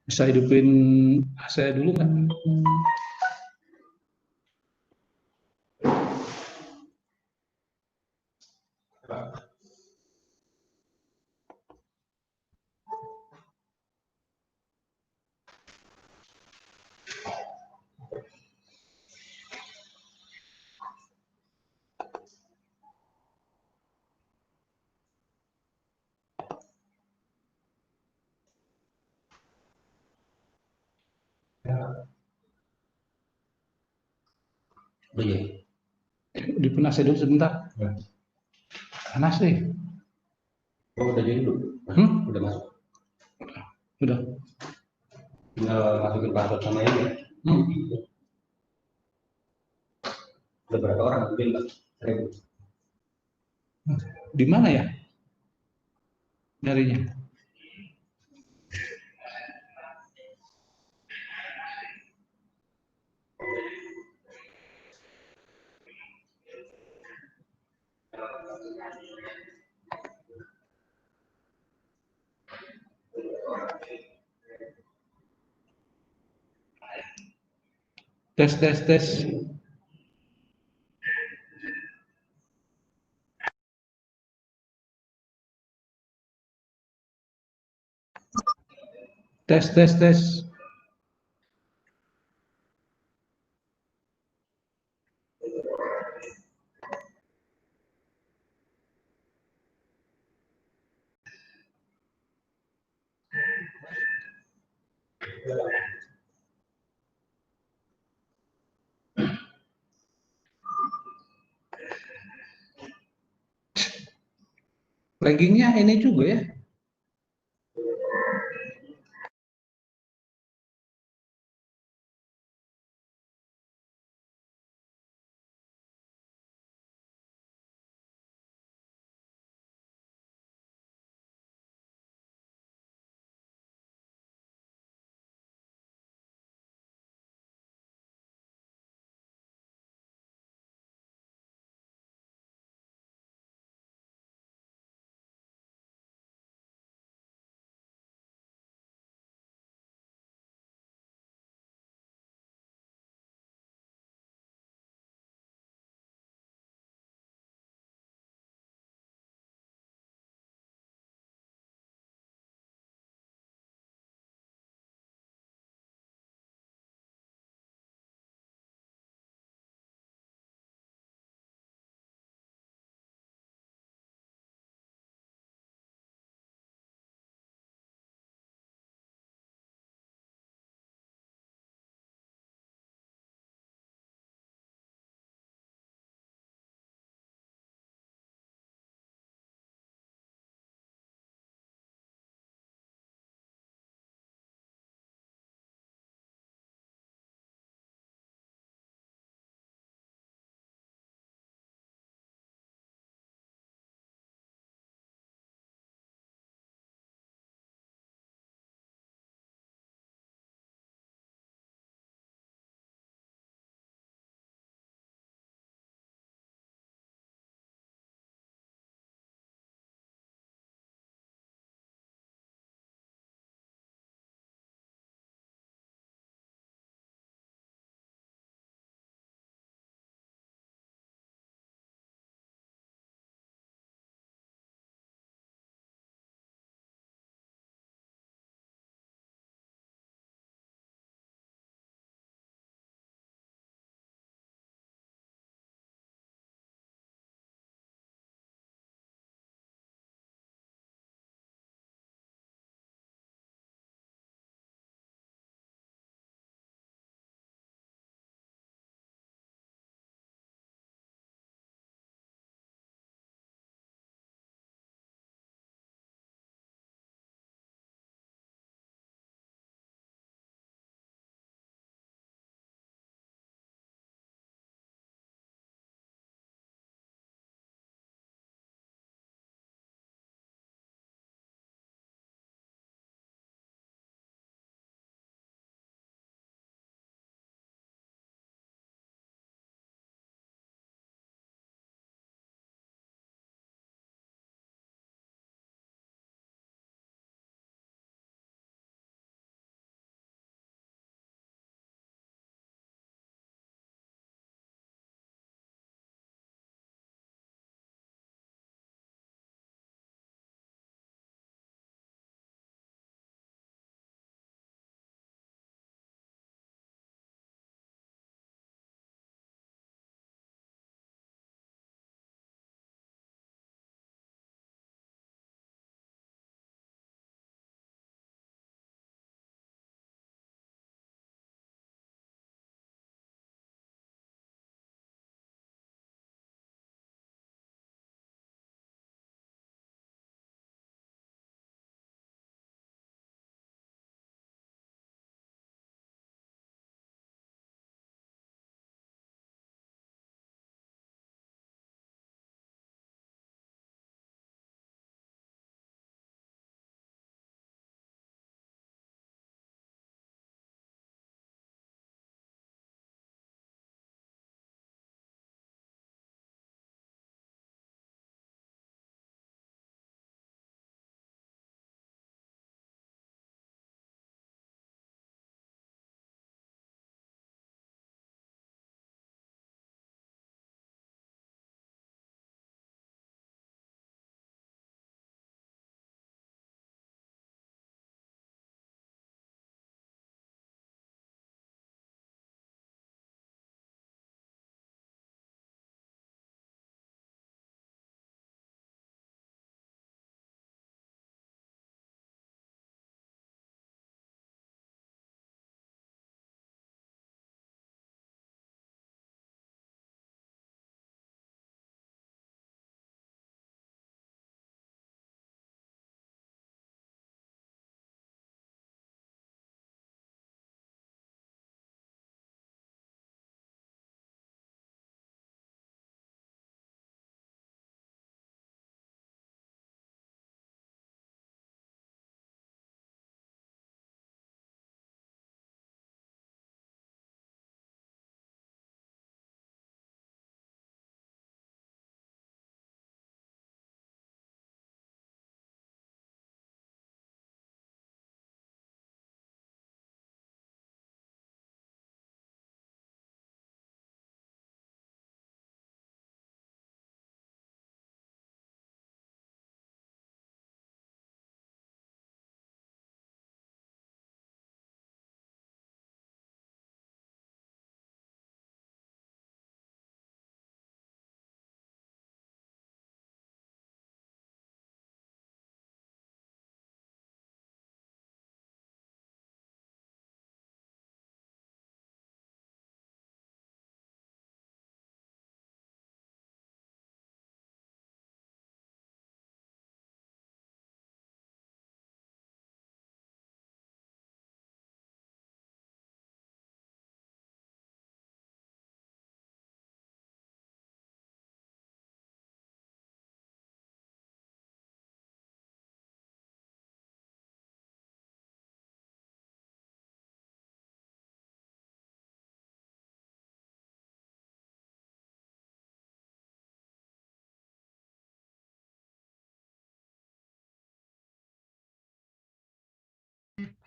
Bisa hidupin saya dulu kan? Hidupin saya dulu sebentar. Panas nih. Udah jadi dulu? Udah masuk? Udah. Tinggal masukin password sama ini ya? Udah berapa orang masukin, Pak? 1000. Di mana ya nyarinya? Tes. Tes. Laggingnya ini juga ya.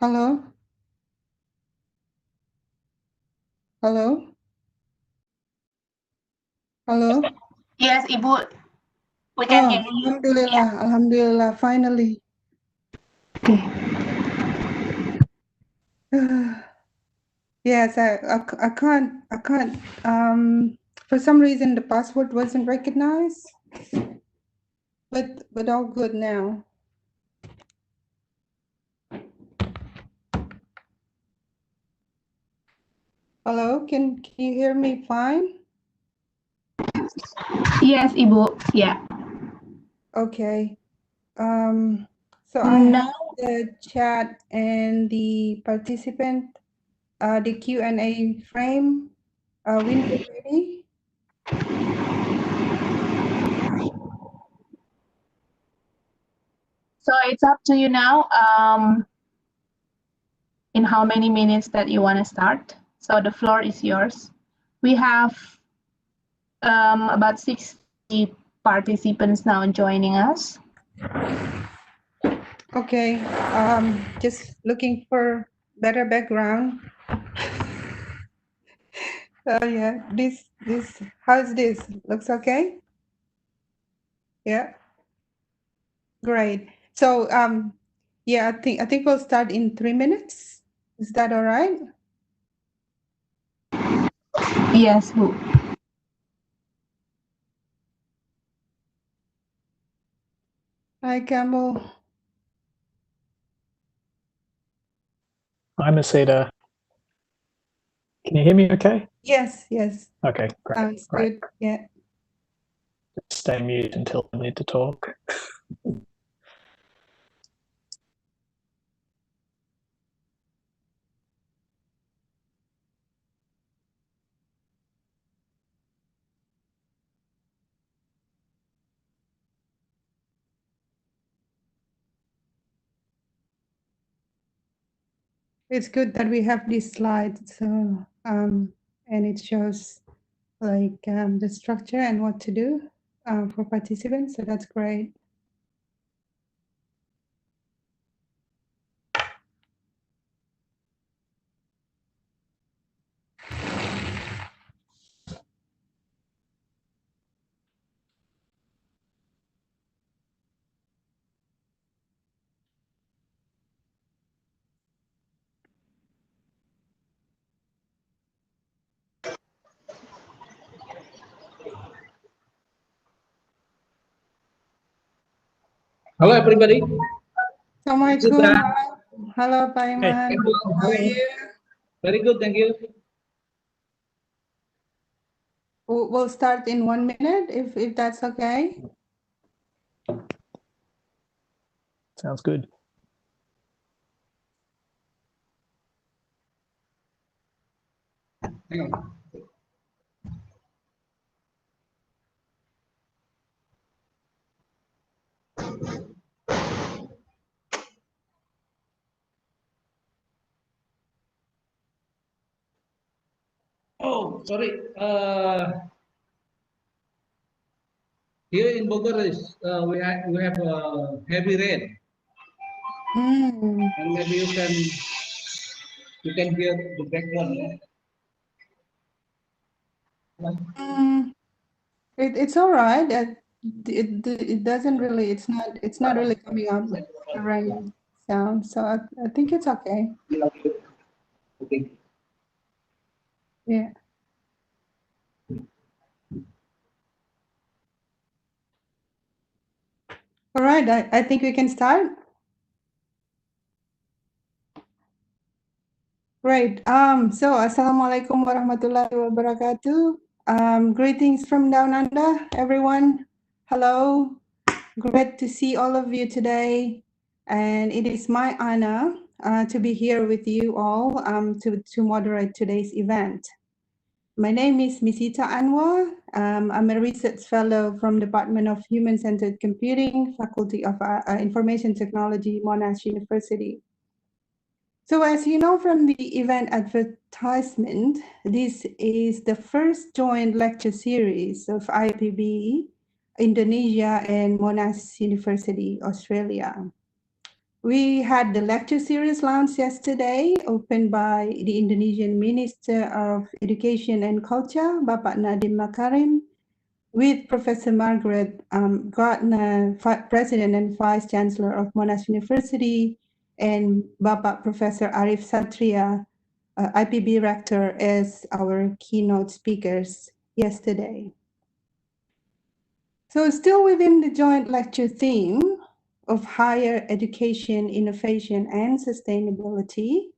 Hello? Hello? Hello? Yes, Ibu, we can Oh, hear you. Alhamdulillah, Alhamdulillah, finally. Yes, I can't, for some reason the password wasn't recognized, but all good now. Hello, can you hear me fine? Yes, Ibu. Yeah. Okay. So I have Now, the chat and the participant, the Q&A frame window ready. so it's up to you now. In how many minutes that you want to start. So the floor is yours. We have about 60 participants now joining us. Okay. Just looking for better background. Oh yeah, how's this? Looks okay? Yeah, great. So yeah, I think we'll start in 3 minutes. Is that all right? Yes, Bu. Hi, Campbell. Hi, Misita. Can you hear me okay? Yes, yes. Okay, great. Sounds Great. good. Yeah. Stay mute until I need to talk. It's good that we have this slide. So and it shows like the structure and what to do for participants. So that's great. Hello, everybody. Assalamualaikum. Hello, Pak Hey. Iman. How are you? Very good, thank you. We'll start in 1 minute if that's okay. Sounds good. Hang on. Oh, sorry. Here in Bogor we have heavy rain, Mm. and maybe you can hear the background. Yeah? It's all right. It doesn't really. It's not really coming up the rain sound. So I think it's okay. Okay. Yeah. All right. I think we can start. Great. So Assalamualaikum warahmatullahi wabarakatuh. Greetings from down under, everyone. Hello. Great to see all of you today. And it is my honor to be here with you all to moderate today's event. My name is Misita Anwar. I'm a research fellow from Department of Human-Centered Computing, Faculty of Information Technology, Monash University. So as you know from the event advertisement, this is the first joint lecture series of IPB, Indonesia and Monash University, Australia. We had the lecture series launched yesterday, opened by the Indonesian Minister of Education and Culture, Bapak Nadiem Makarim, with Professor Margaret Gardner, President and Vice Chancellor of Monash University, and Bapak Professor Arif Satria, IPB Rector, as our keynote speakers yesterday. So still within the joint lecture theme of higher education, innovation, and sustainability,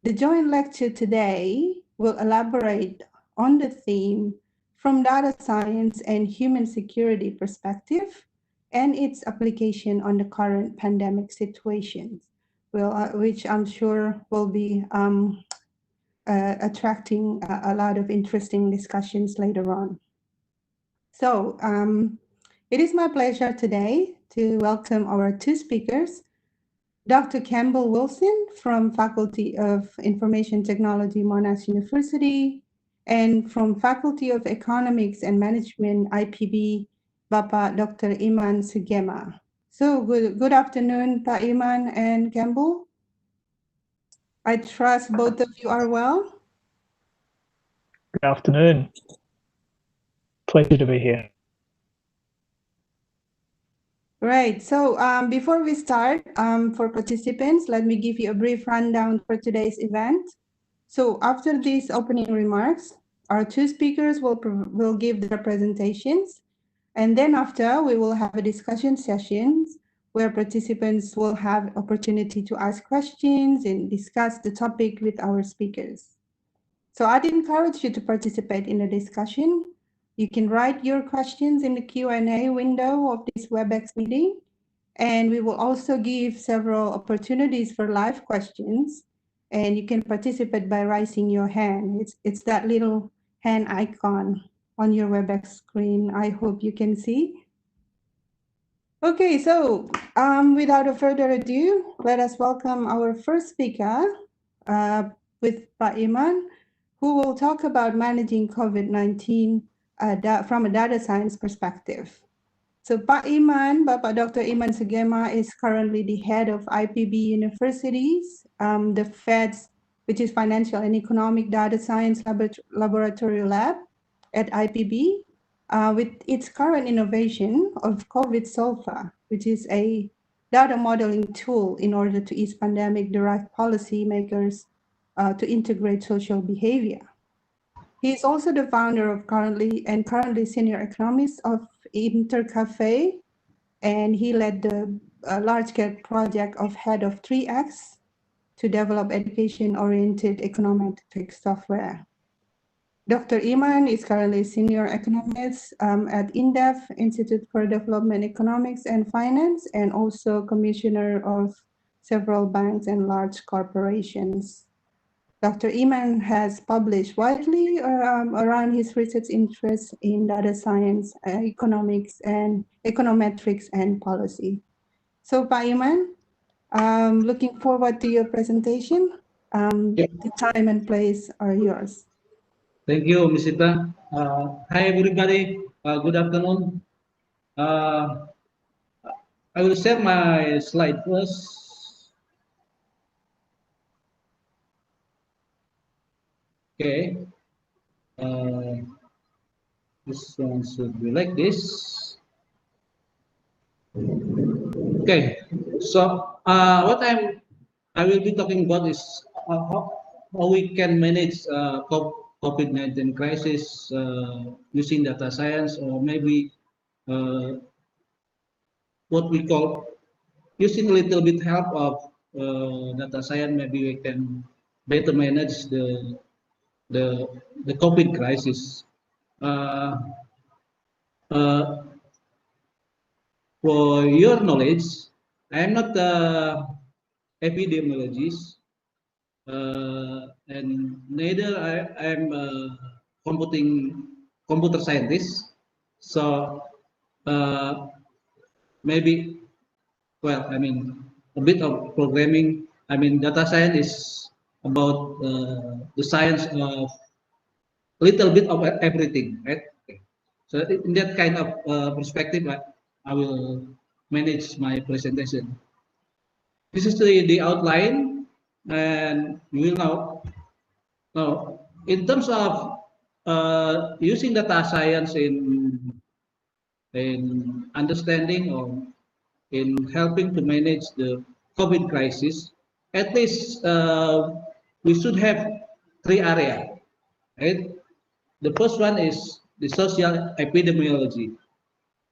the joint lecture today will elaborate on the theme from data science and human security perspective and its application on the current pandemic situations, which I'm sure will be attracting a lot of interesting discussions later on. So it is my pleasure today to welcome our two speakers, Dr. Campbell Wilson from Faculty of Information Technology, Monash University, and from Faculty of Economics and Management, IPB, Bapak Dr. Iman Sugema. So good afternoon, Pak Iman and Campbell. I trust both of you are well. Good afternoon. Pleasure to be here. Right. So before we start, for participants, let me give you a brief rundown for today's event. So after these opening remarks, our two speakers will give their presentations. And then after, we will have a discussion session where participants will have opportunity to ask questions and discuss the topic with our speakers. So I'd encourage you to participate in the discussion. You can write your questions in the Q&A window of this WebEx meeting, and we will also give several opportunities for live questions, and you can participate by raising your hand. It's that little hand icon on your WebEx screen. I hope you can see. Okay, so without further ado, let us welcome our first speaker with Pak Iman, who will talk about managing COVID-19 from a data science perspective. So Pak Iman, Bapak Dr. Iman Sugema is currently the head of IPB Universities, the FED's, which is Financial and Economic Data Science Laboratory Lab at IPB, with its current innovation of COVID Solver, which is a data modeling tool in order to ease pandemic-derived policymakers to integrate social behavior. He is also the founder of currently senior economist of Intercafe, and he led the large-scale project of head of 3X to develop education-oriented econometric software. Dr. Iman is currently senior economist at INDEF, Institute for Development Economics and Finance, and also commissioner of several banks and large corporations. Dr. Iman has published widely around his research interests in data science, economics, and econometrics and policy. So, Pak Iman, looking forward to your presentation. The time and place are yours. Thank you, Misita. Hi, everybody. Good afternoon. I will share my slide first. Okay. This one should be like this. Okay. So what I will be talking about is how we can manage COVID-19 crisis using data science, or maybe what we call using a little bit help of data science. Maybe we can better manage the COVID crisis. For your knowledge, I am not an epidemiologist, and neither I am a computer scientist. So maybe, well, I mean, a bit of programming. I mean, data science is about the science of a little bit of everything, right? Okay. So in that kind of perspective, I will manage my presentation. This is the outline, and we will now in terms of using data science in understanding or in helping to manage the COVID crisis, at least we should have 3 areas, right? The first one is the social epidemiology.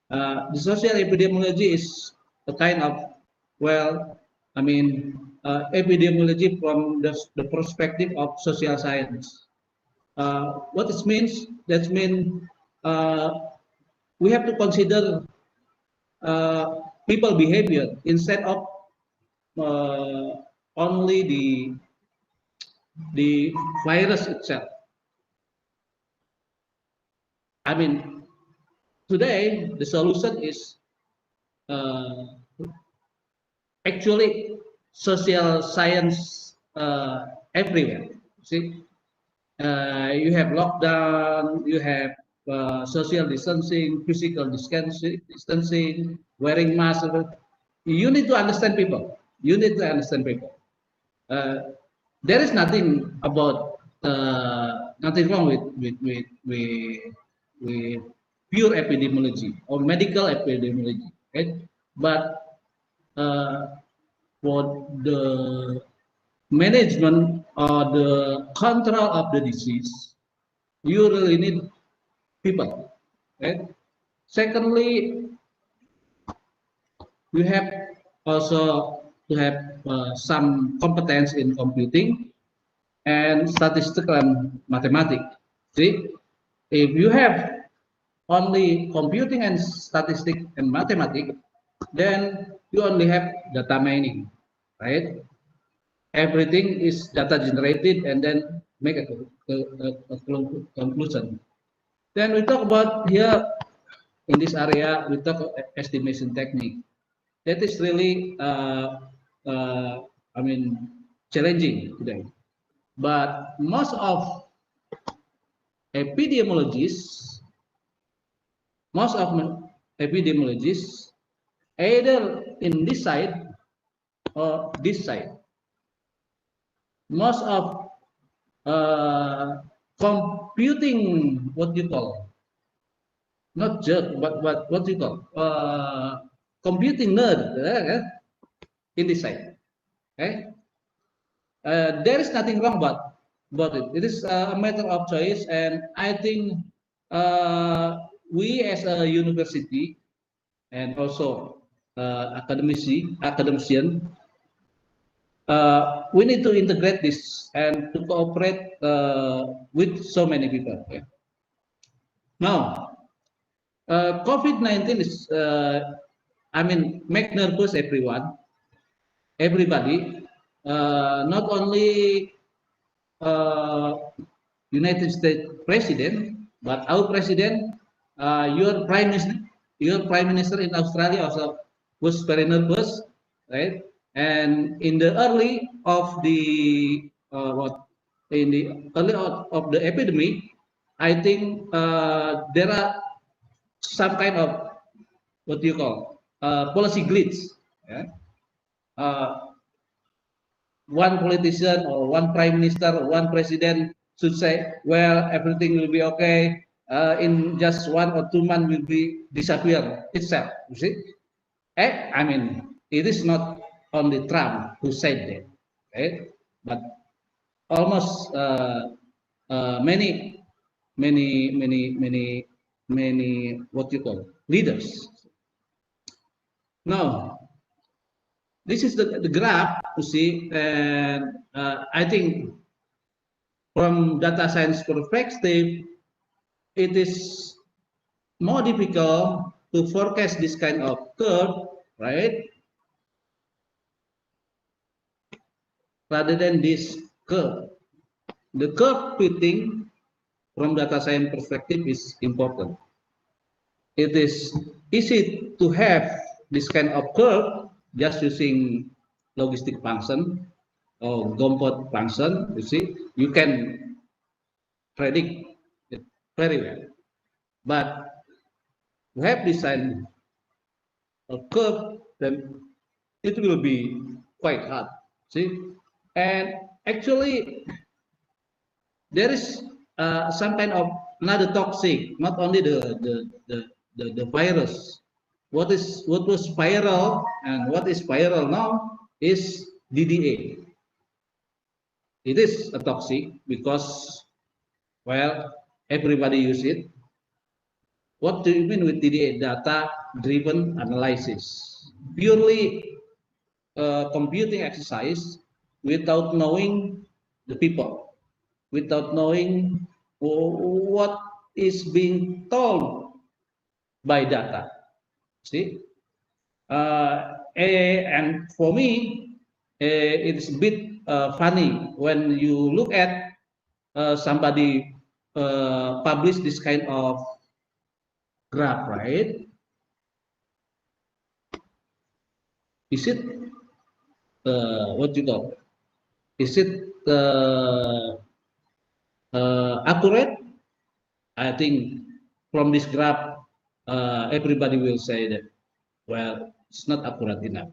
The social epidemiology is a kind of, well, I mean, epidemiology from the perspective of social science. What this means? That means we have to consider people behavior instead of only the virus itself. I mean, today the solution is actually social science everywhere. See, you have lockdown, you have social distancing, physical distancing, wearing masks. You need to understand people. You need to understand people. There is nothing about nothing wrong with pure epidemiology or medical epidemiology, right? But for the management or the control of the disease, you really need people, right? Secondly, you have also to have some competence in computing and statistical and mathematics. See, if you have only computing and statistics and mathematics, then you only have data mining, right? Everything is data generated and then make a conclusion. Then we talk about here in this area, we talk about estimation technique. That is really, I mean, challenging today. But most of epidemiologists, either in this side or this side, most of computing, what you call, not jerk, but what you call, computing nerd in this side. Okay, there is nothing wrong about it. It is a matter of choice, and I think we as a university and also academician, we need to integrate this and to cooperate with so many people. Okay? Now, COVID-19 is, I mean, make nervous everybody, not only United States president, but our president, your prime minister in Australia also was very nervous, right? And in the early of the of the epidemic, I think there are some kind of, what do you call, policy glitch. Yeah? One politician or one prime minister or one president should say, well, everything will be okay. In just 1 or 2 months will be disappear itself. You see? I mean, it is not only Trump who said that, right? But almost many what you call leaders. Now, this is the graph, you see, and I think from data science perspective, it is more difficult to forecast this kind of curve, right? Rather than this curve. The curve fitting from data science perspective is important. It is easy to have this kind of curve just using logistic function or Gompot function. You see, you can predict it very well. But to have designed a curve, then it will be quite hard. See, and actually there is some kind of another toxic, not only the virus. What was viral and what is viral now is DDA. It is a toxic because, well, everybody use it. What do you mean with DDA? Data-driven analysis. Purely computing exercise without knowing the people, without knowing what is being told by data. See? And for me, it's a bit funny when you look at somebody publish this kind of graph, right? Is it what you call? Is it accurate? I think from this graph, everybody will say that, well, it's not accurate enough.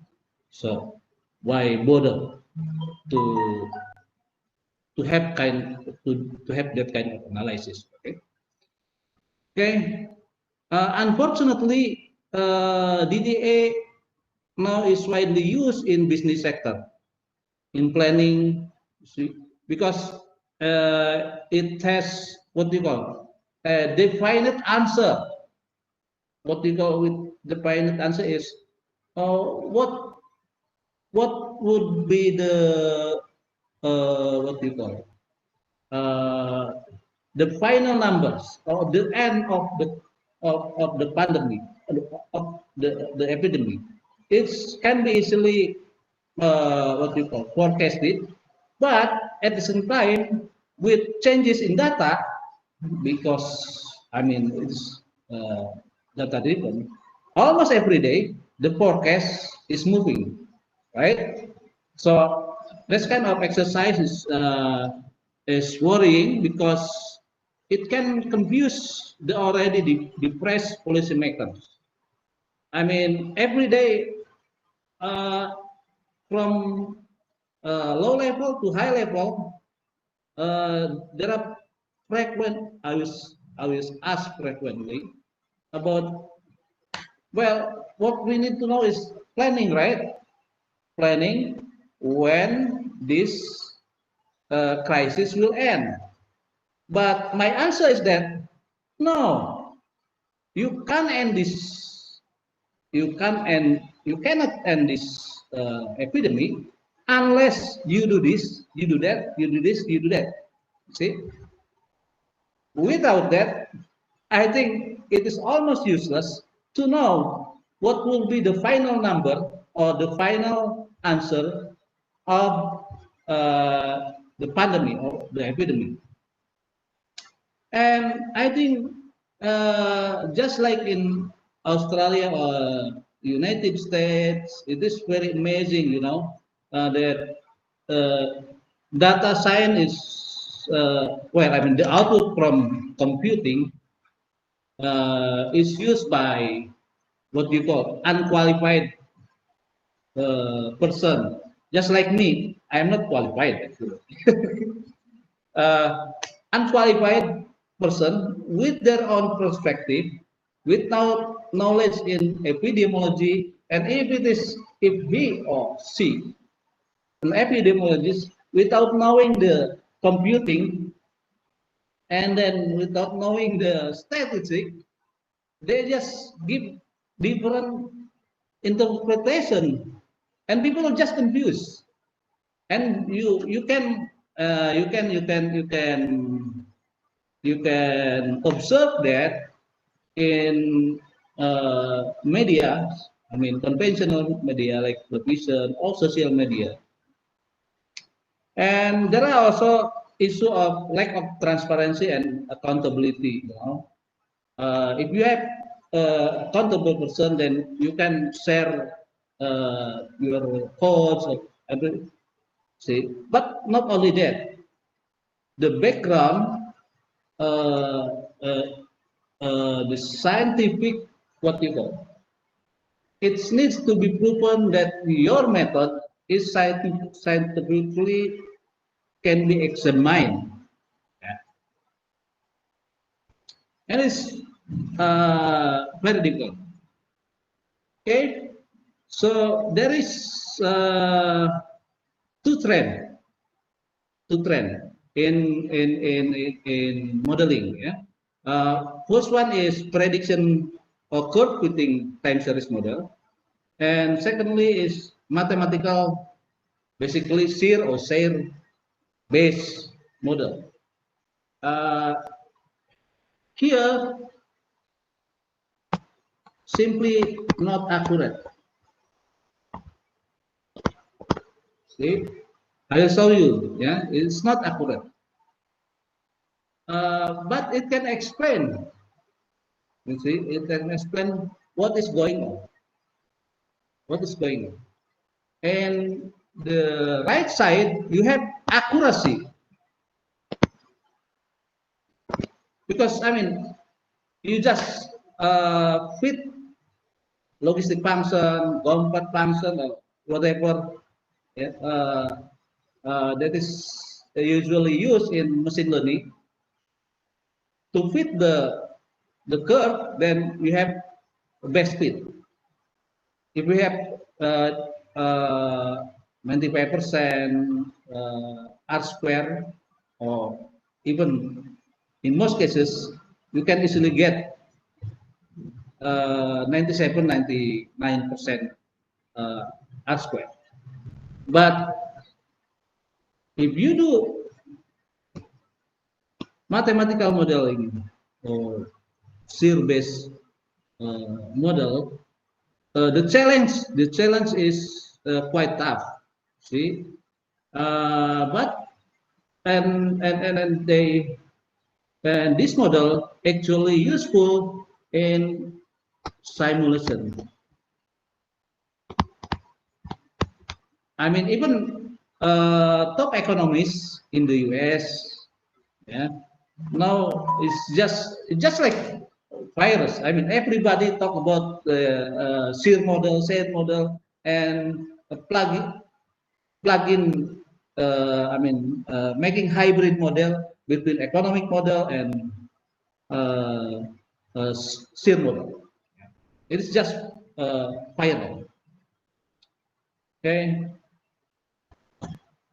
So why bother to have that kind of analysis? Okay. Okay. Unfortunately, DDA now is widely used in business sector, in planning, because it has what you call a definite answer. What you call with definite answer is what would be the what you call the final numbers or the end of the pandemic, of the epidemic. It can be easily what you call forecasted, but at the same time with changes in data, because I mean it's data driven, almost every day the forecast is moving, right? So this kind of exercise is worrying because it can confuse the already depressed policymakers. I mean, every day from low level to high level, there are frequent. I was asked frequently about. Well, what we need to know is planning, right? Planning when this crisis will end. But my answer is that no, you can't end this. You cannot end this epidemic unless you do this, you do that, you do this, you do that. See, without that, I think it is almost useless to know what will be the final number or the final answer of the pandemic or the epidemic. And I think just like in Australia or United States, it is very amazing, you know, that data science is, well, I mean, the output from computing is used by what you call unqualified person. Just like me, I am not qualified actually. Unqualified person with their own perspective, without knowledge in epidemiology, and if he or she, an epidemiologist, without knowing the computing, and then without knowing the statistic, they just give different interpretation, and people are just confused. And you can observe that in media. I mean, conventional media like television or social media. And there are also issue of lack of transparency and accountability. You know, if you have accountable person, then you can share your codes or every. See, but not only that, the background, the scientific, what you call, it needs to be proven that your method is scientifically can be examined. Yeah. And it's very difficult. Okay, so there is two trend in modeling. Yeah, first one is prediction or curve fitting time series model, and secondly is mathematical, basically shear or share based model. Here simply not accurate. See, I will show you. Yeah, it's not accurate, but it can explain. You see, it can explain what is going on. What is going on? And the right side, you have accuracy, because I mean, you just fit logistic function, comfort function, or whatever. Yeah, that is usually used in machine learning to fit the curve. Then you have best fit. If we have 95% R square, or even in most cases, you can easily get 97, 99% R square. But if you do mathematical modeling or shear-based model, the challenge is quite tough. See, but and this model actually useful in simulation. I mean, even top economists in the US, yeah, now it's just like virus. I mean, everybody talk about the shear model, and plug in. I mean, making hybrid model between economic model and shear model. It is just viral. Okay.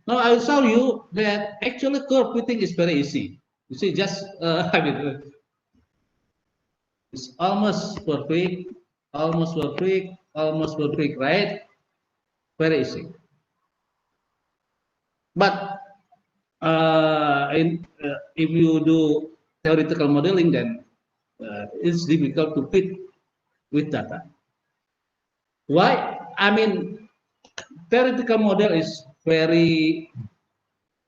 Now I'll show you that actually curve fitting is very easy. You see, just I mean, it's almost perfect, right? Very easy. But if you do theoretical modeling, then it's difficult to fit with data. Why? I mean, theoretical model is very,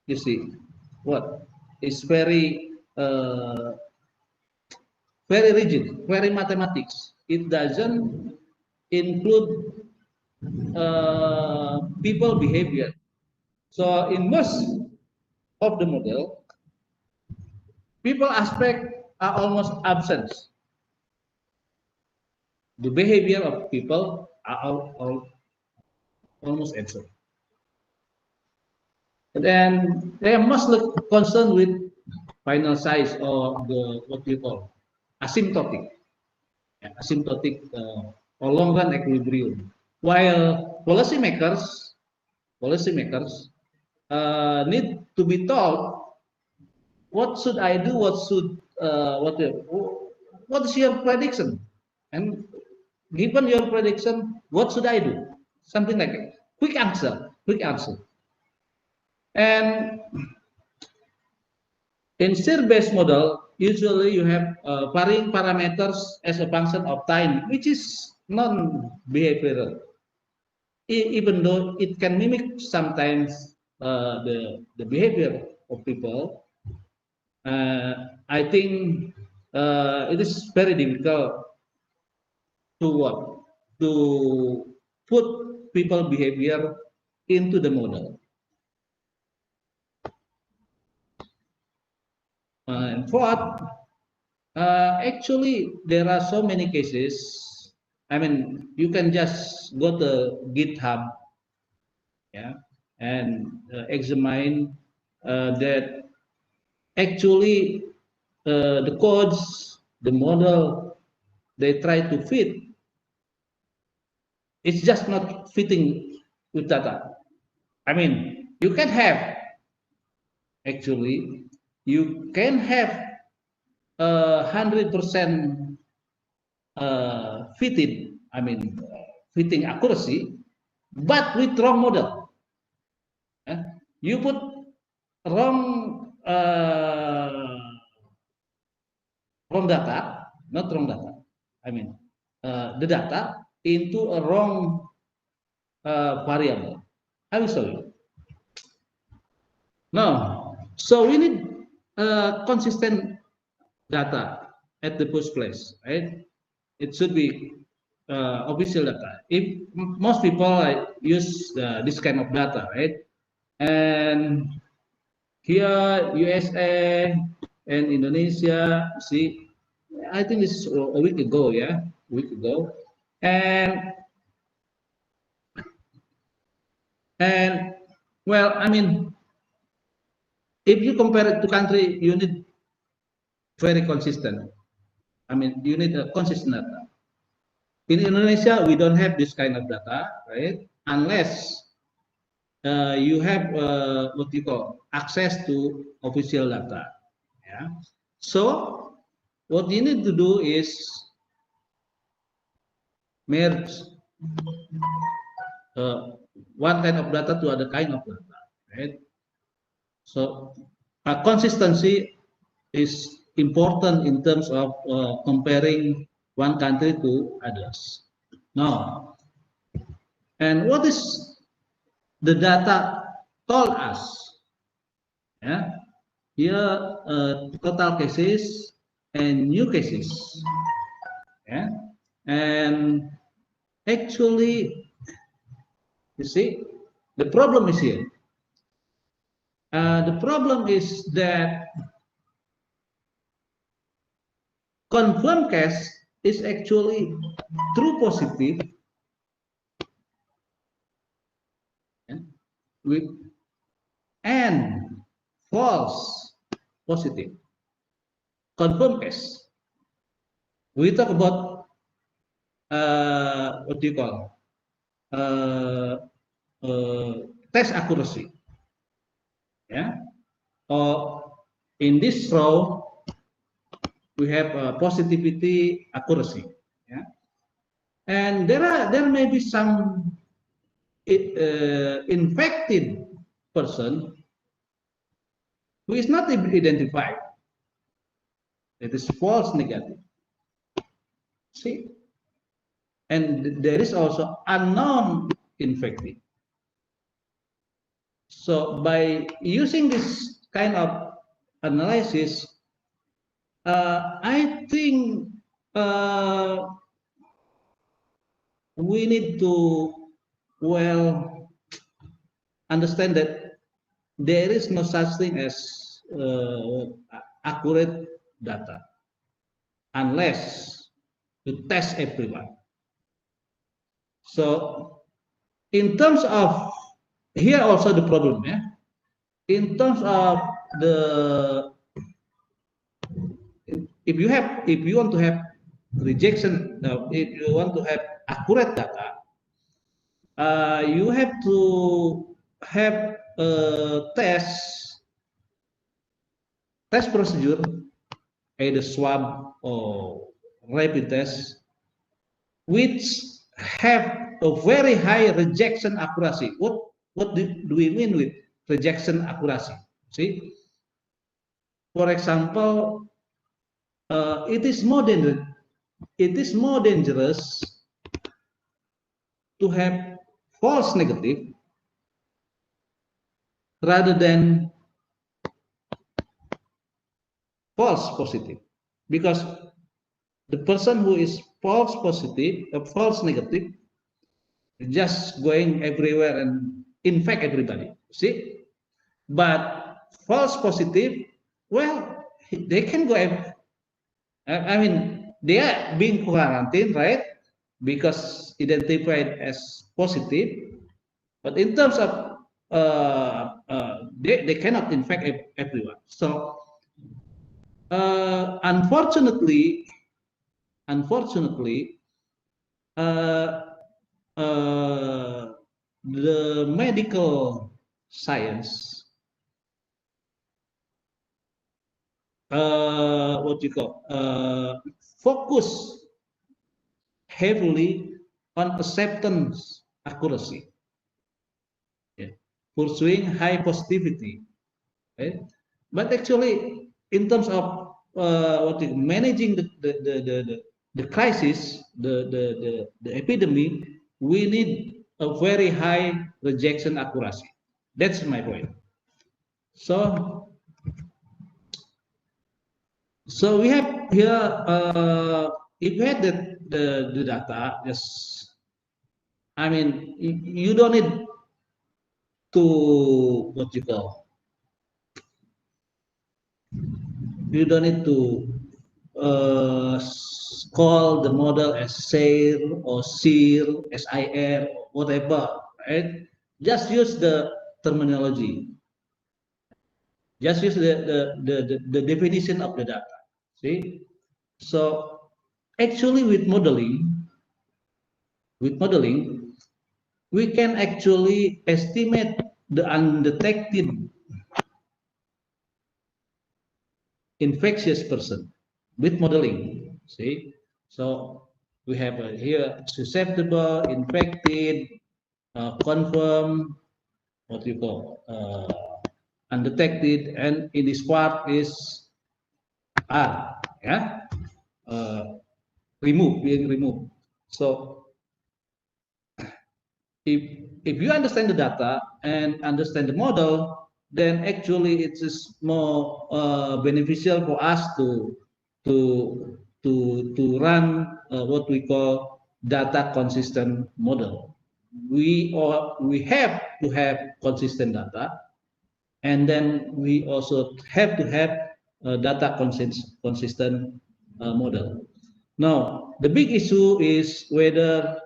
you see, what? It's very very rigid, very mathematics. It doesn't include people behavior. So in most of the model, people aspect are almost absent. The behavior of people are almost absent. And then they are mostly concerned with final size, or the what you call asymptotic, or long run equilibrium. While policymakers need to be told, what should I do? What is your prediction? And given your prediction, what should I do? Something like that. Quick answer. And in shear-based model, usually you have varying parameters as a function of time, which is non-behavioral. Even though it can mimic sometimes the behavior of people, I think it is very difficult to put people behavior into the model. And fourth, actually there are so many cases. I mean, you can just go to GitHub yeah, and examine that actually the codes, the model they try to fit, it's just not fitting with data. I mean, you can have actually, you can have 100% fitting. I mean, fitting accuracy, but with wrong model. You put wrong wrong data, not wrong data. I mean, the data into a wrong variable. I will show you. Now, so we need consistent data at the first place, right? It should be official data. If most people use this kind of data, right? And here, USA and Indonesia, see, I think it's a week ago, yeah, a week ago, and well, I mean, if you compare it to country, you need very consistent. I mean, you need a consistent data. In Indonesia, we don't have this kind of data, right? Unless you have what you call access to official data. Yeah. So what you need to do is merge one kind of data to other kind of data, right? So consistency is important in terms of comparing one country to others. Now, and what is the data told us? Yeah, here total cases and new cases. Yeah, and actually, you see, the problem is here. The problem is that confirmed case is actually true positive with and false positive. Confirmed case. We talk about what do you call test accuracy. Yeah. Or in this row we have positivity accuracy. Yeah. And there may be some infected person who is not identified. It is false negative. See, and there is also unknown infected. So by using this kind of analysis, I think we need to understand that there is no such thing as accurate data unless you test everyone. So in terms of here also the problem, yeah. In terms of the if you want to have rejection, if you want to have accurate data, you have to have a test procedure, either swab or rapid test, which have a very high rejection accuracy. What do we mean with rejection accuracy? See, for example, it is more dangerous to have false negative rather than false positive, because the person who is false positive or false negative is just going everywhere and infect everybody. See, but false positive, well, they can go. I mean, they are being quarantined, right? Because identified as positive, But in terms of they cannot infect everyone. So unfortunately, uh, the medical science, what you call, focus heavily on acceptance accuracy, yeah, pursuing high positivity, right? But actually, in terms of managing the crisis, the epidemic, we need a very high rejection accuracy. That's my point. So we have here, if you had the data, yes, I mean, you don't need to, what you call, you don't need to call the model as SIR or SIR, SIR, whatever, right? Just use the terminology. Just use the definition of the data. See? So actually with modeling, we can actually estimate the undetected infectious person with modeling. See, so we have here susceptible, infected, confirmed, what you call, undetected, and in this part is R, yeah, being removed. So if you understand the data and understand the model, then actually it is more beneficial for us to run what we call data consistent model. We have to have consistent data, and then we also have to have a data consistent model. Now the big issue is whether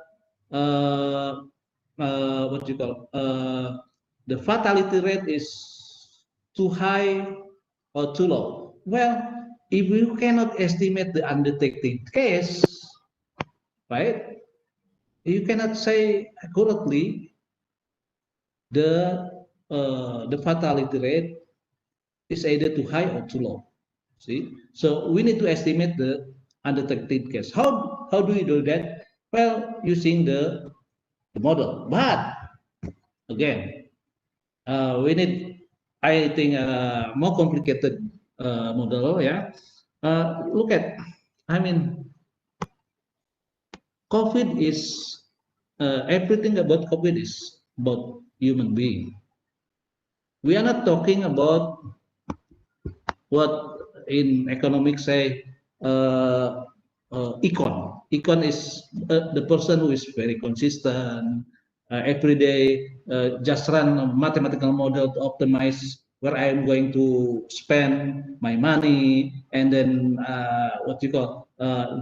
what you call, the fatality rate is too high or too low. Well, if you cannot estimate the undetected case, right, you cannot say accurately the fatality rate is either too high or too low. See, so we need to estimate the undetected case. How do we do that? Well, using the model, but again, we need, I think, a more complicated model. Yeah, look at, I mean, COVID is everything about COVID is about human being. We are not talking about what in economics say econ. Econ is the person who is very consistent, every day just run a mathematical model to optimize where I am going to spend my money, and then what you call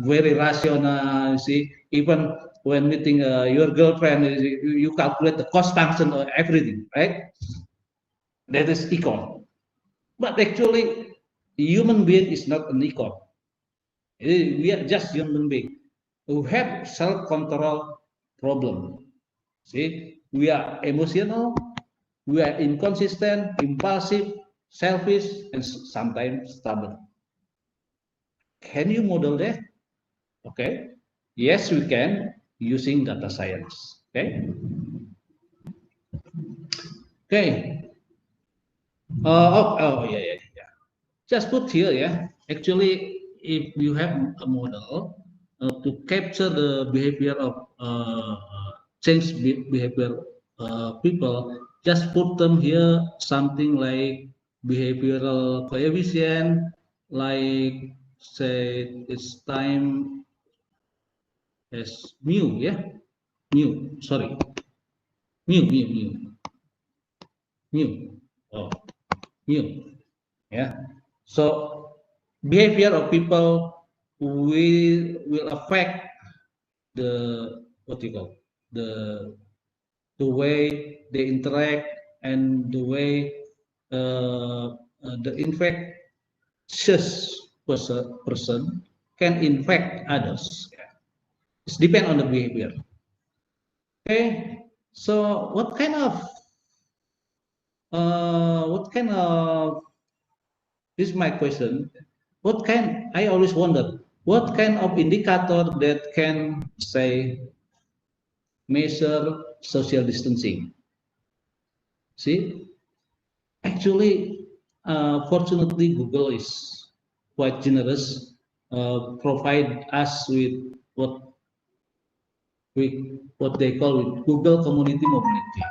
very rational. You see, even when meeting your girlfriend, you calculate the cost function of everything, right? That is econ. But actually, human being is not an econ. We are just human being who have self-control problem. See, we are emotional, we are inconsistent, impulsive, selfish, and sometimes stubborn. Can you model that? Okay. Yes, we can using data science. Okay. Okay. Yeah. Just put here, yeah. Actually, if you have a model to capture the behavior of change behavior people, just put them here something like behavioral coefficient, like say it's time as mu, yeah, mu. Sorry, mu. Oh, mu. Yeah. So behavior of people will affect the what you call the the way they interact and the way the infectious person can infect others. It depends on the behavior. Okay, so what kind of this is my question. I always wonder what kind of indicator that can say measure social distancing. See, actually, fortunately, Google is quite generous, provide us with what they call with Google Community Mobility.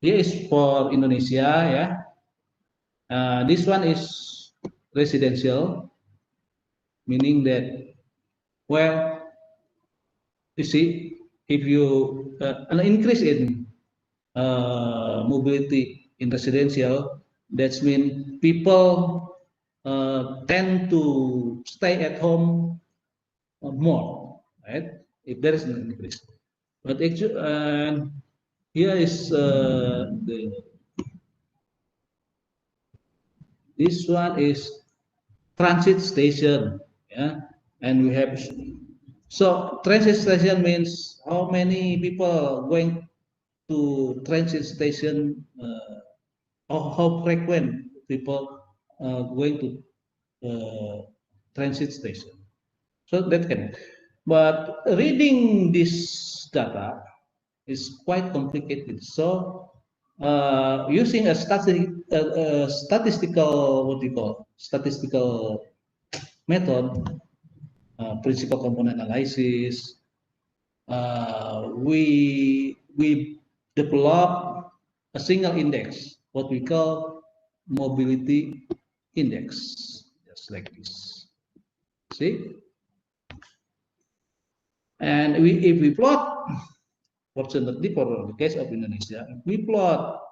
Here is for Indonesia, yeah. This one is residential, meaning that, well, you see, if you an increase in mobility in residential, that means people tend to stay at home more, right? If there is an increase, but actually, here is this one is transit station, yeah, and we have so transit station means how many people going to transit station, or how frequent people going to transit station. So that can, but reading this data is quite complicated. So using a statistical, what do you call, statistical method, principal component analysis, we develop a single index, what we call mobility index, just like this. See, and if we plot, fortunately for the case of Indonesia, if we plot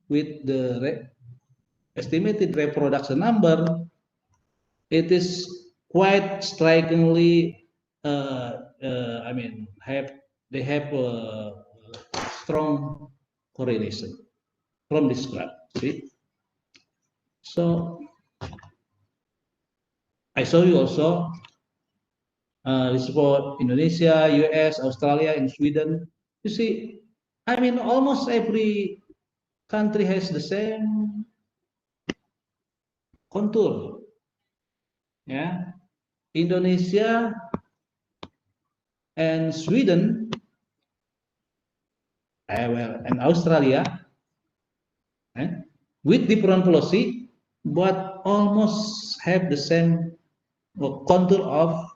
with the estimated reproduction number, it is quite strikingly. I mean, they have a strong correlation from this graph. See, so I show you also. This is for Indonesia, US, Australia, and Sweden. You see, I mean, almost every country has the same contour. Yeah, Indonesia and Sweden, well, and Australia, with different policy, but almost have the same contour of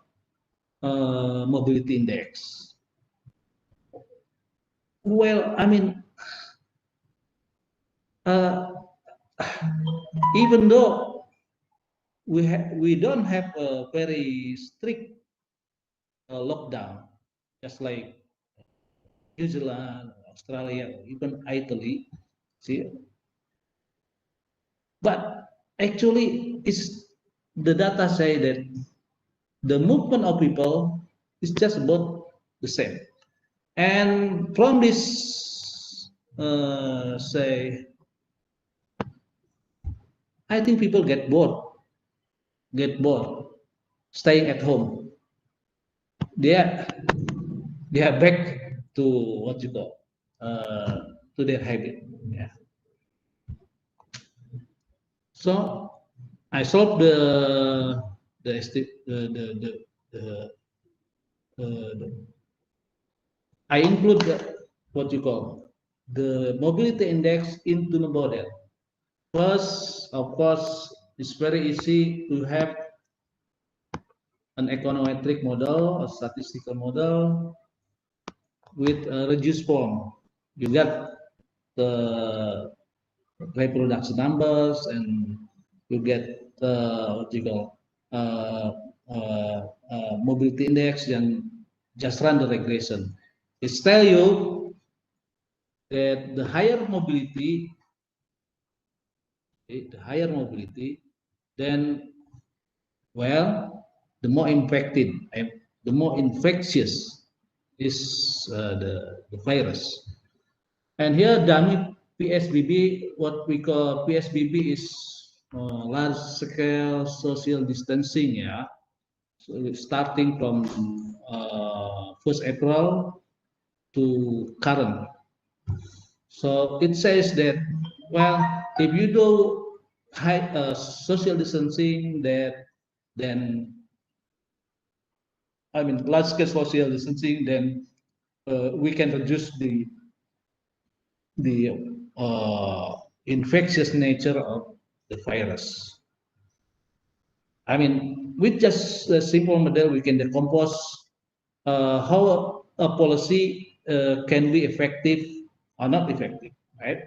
mobility index. Well, I mean, even though we don't have a very strict lockdown, just like New Zealand, Australia, or even Italy, see, but actually, it's the data say that the movement of people is just about the same. And from this, say, I think people get bored, staying at home. They are back to what you call to their habit. Yeah. So I solved I include what you call the mobility index into the model. First, of course, it's very easy to have an econometric model, a statistical model with a reduced form. You get the reproduction numbers and you get what you call mobility index and just run the regression. It tells you that the higher mobility, then, well, the more infected and the more infectious is the virus. And here dummy PSBB, what we call PSBB is large scale social distancing, yeah. So starting from 1st April to current. So it says that, well, if you do social distancing, then I mean large scale social distancing, then we can reduce the infectious nature of the virus. I mean, with just a simple model, we can decompose how a policy can be effective or not effective, right?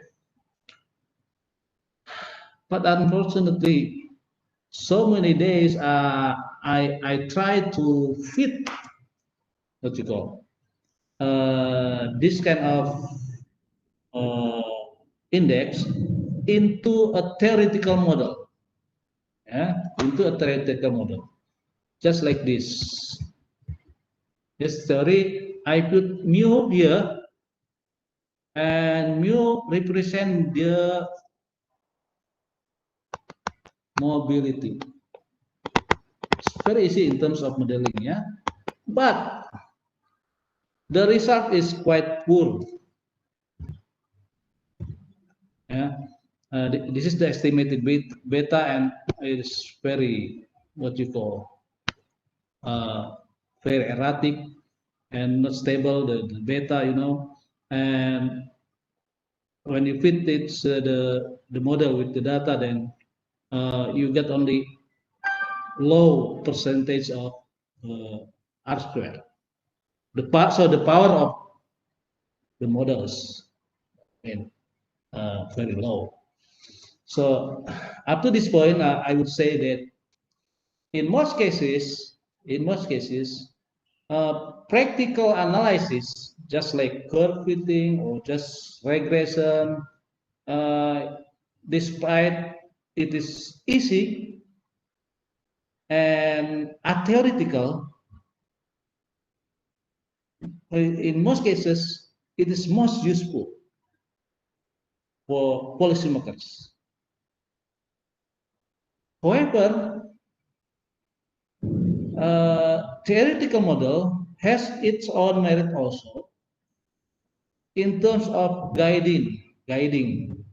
But unfortunately, so many days I try to fit what you call this kind of index into a theoretical model, yeah, into a theoretical model, just like this. This theory, I put mu here, and mu represent the mobility. It's very easy in terms of modeling, yeah. But the result is quite poor. Yeah, this is the estimated beta, and it is very what you call very erratic and not stable. The beta, you know, and when you fit it the model with the data, then you get only low percentage of R square. So the power of the model is very low. So up to this point, I would say that in most cases, practical analysis, just like curve fitting or just regression, despite it is easy and theoretical, in most cases, it is most useful for policymakers. However, theoretical model has its own merit also in terms of guiding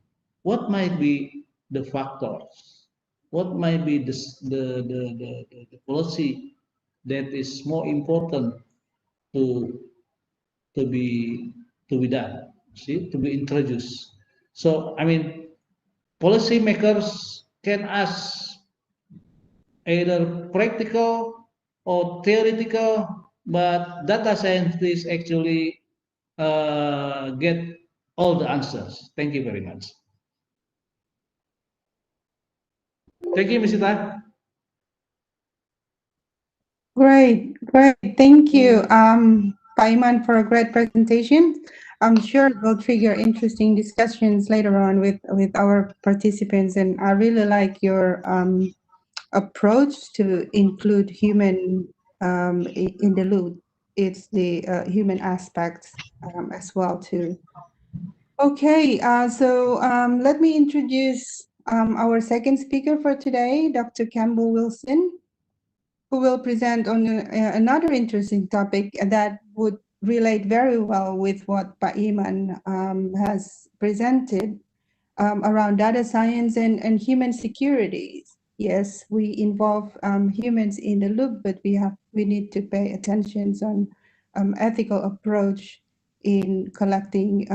what might be the factors, what might be the policy that is more important to be done, to be introduced. So I mean, policymakers can ask either practical or theoretical, but data scientists actually get all the answers. Thank you very much. Thank you, Misita. Great. Thank you, Pak Iman, for a great presentation. I'm sure it will trigger interesting discussions later on with our participants, and I really like your approach to include human in the loop. It's the human aspects as well too. Okay, so let me introduce our second speaker for today, Dr. Campbell Wilson, who will present on another interesting topic that would relate very well with what Pak Iman has presented around data science and human security. Yes, we involve humans in the loop, but we need to pay attention on ethical approach in collecting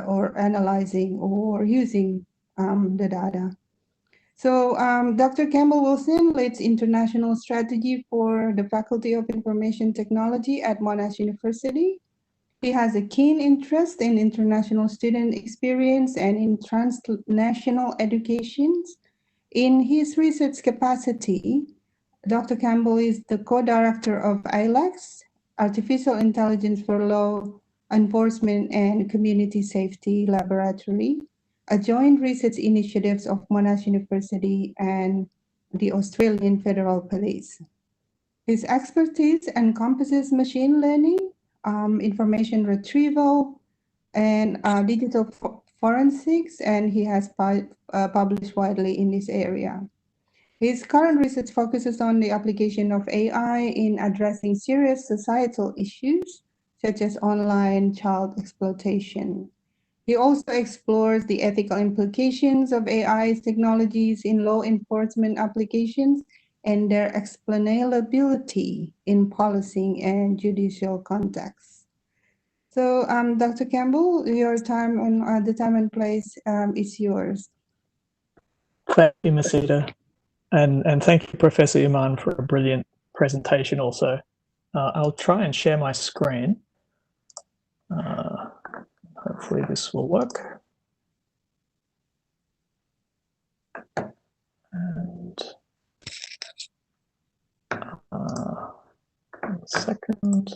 or analyzing or using the data. So Dr. Campbell Wilson leads international strategy for the Faculty of Information Technology at Monash University. He has a keen interest in international student experience and in transnational education. In his research capacity, Dr. Campbell is the co-director of ILACS, Artificial Intelligence for Law Enforcement and Community Safety Laboratory, a joint research initiative of Monash University and the Australian Federal Police. His expertise encompasses machine learning, information retrieval, and digital forensics, and he has published widely in this area. His current research focuses on the application of AI in addressing serious societal issues, such as online child exploitation. He also explores the ethical implications of AI technologies in law enforcement applications and their explainability in policing and judicial contexts. So, Dr. Campbell, your time and the time and place is yours. Thank you, Misita. And thank you, Professor Iman, for a brilliant presentation also. I'll try and share my screen. Hopefully this will work. And one second.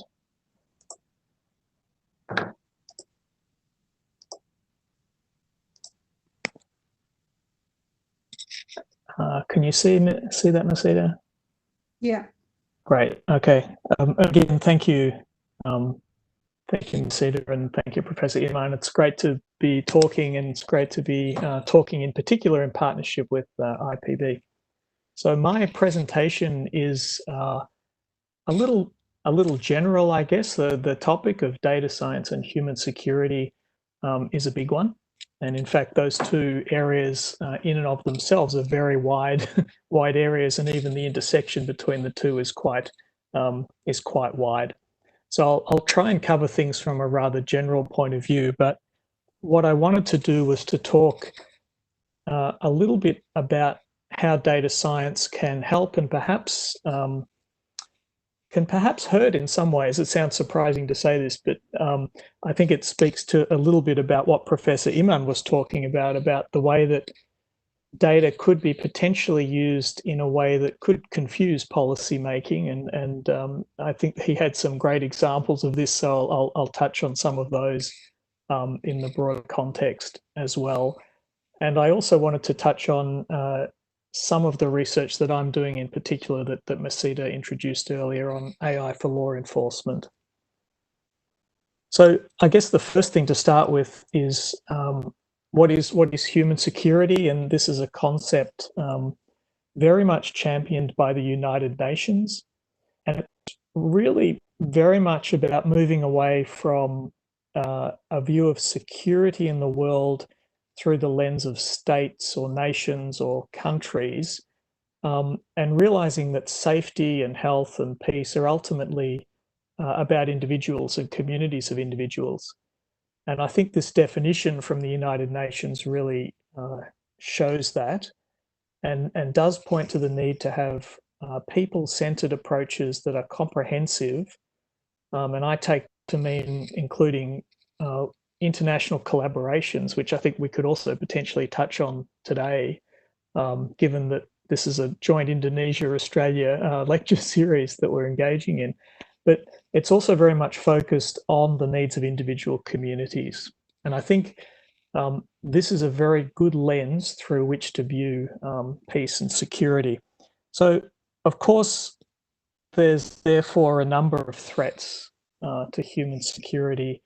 Can you see that, Misita? Yeah. Great. Okay. Again, thank you. Thank you, Misita, and thank you, Professor Iman. It's great to be talking, and it's great to be talking in particular in partnership with IPB. So my presentation is a little general, I guess. The topic of data science and human security is a big one. And in fact, those two areas in and of themselves are very wide areas, and even the intersection between the two is quite wide. So I'll try and cover things from a rather general point of view, but what I wanted to do was to talk a little bit about how data science can help and perhaps hurt in some ways. It sounds surprising to say this, but I think it speaks to a little bit about what Professor Iman was talking about the way that data could be potentially used in a way that could confuse policy making. And I think he had some great examples of this, so I'll touch on some of those in the broader context as well. And I also wanted to touch on some of the research that I'm doing in particular that Misita introduced earlier on AI for law enforcement. So I guess the first thing to start with is what is human security? And this is a concept very much championed by the United Nations. And it's really very much about moving away from a view of security in the world through the lens of states or nations or countries, and realizing that safety and health and peace are ultimately about individuals and communities of individuals. And I think this definition from the United Nations really shows that and does point to the need to have people-centered approaches that are comprehensive. And I take to mean including international collaborations, which I think we could also potentially touch on today, given that this is a joint Indonesia-Australia lecture series that we're engaging in. But it's also very much focused on the needs of individual communities. And I think this is a very good lens through which to view peace and security. So, of course, there's therefore a number of threats to human security.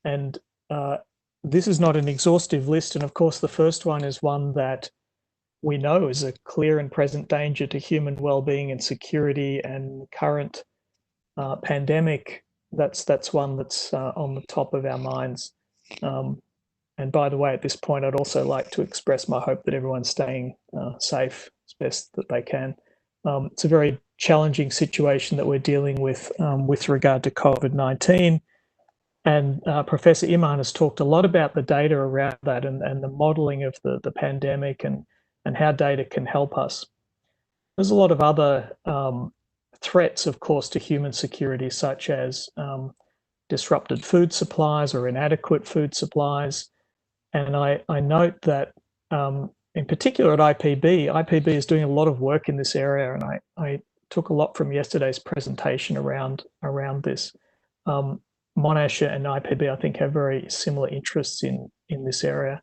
And this is not an exhaustive list. And of course, the first one is one that we know is a clear and present danger to human well-being and security, and current pandemic, that's one that's on the top of our minds. And by the way, at this point, I'd also like to express my hope that everyone's staying safe as best that they can. It's a very challenging situation that we're dealing with regard to COVID-19. And Professor Iman has talked a lot about the data around that and the modeling of the pandemic and how data can help us. There's a lot of other threats, of course, to human security, such as disrupted food supplies or inadequate food supplies. And I note that in particular at IPB is doing a lot of work in this area, and I took a lot from yesterday's presentation around this. Monash and IPB, I think, have very similar interests in this area.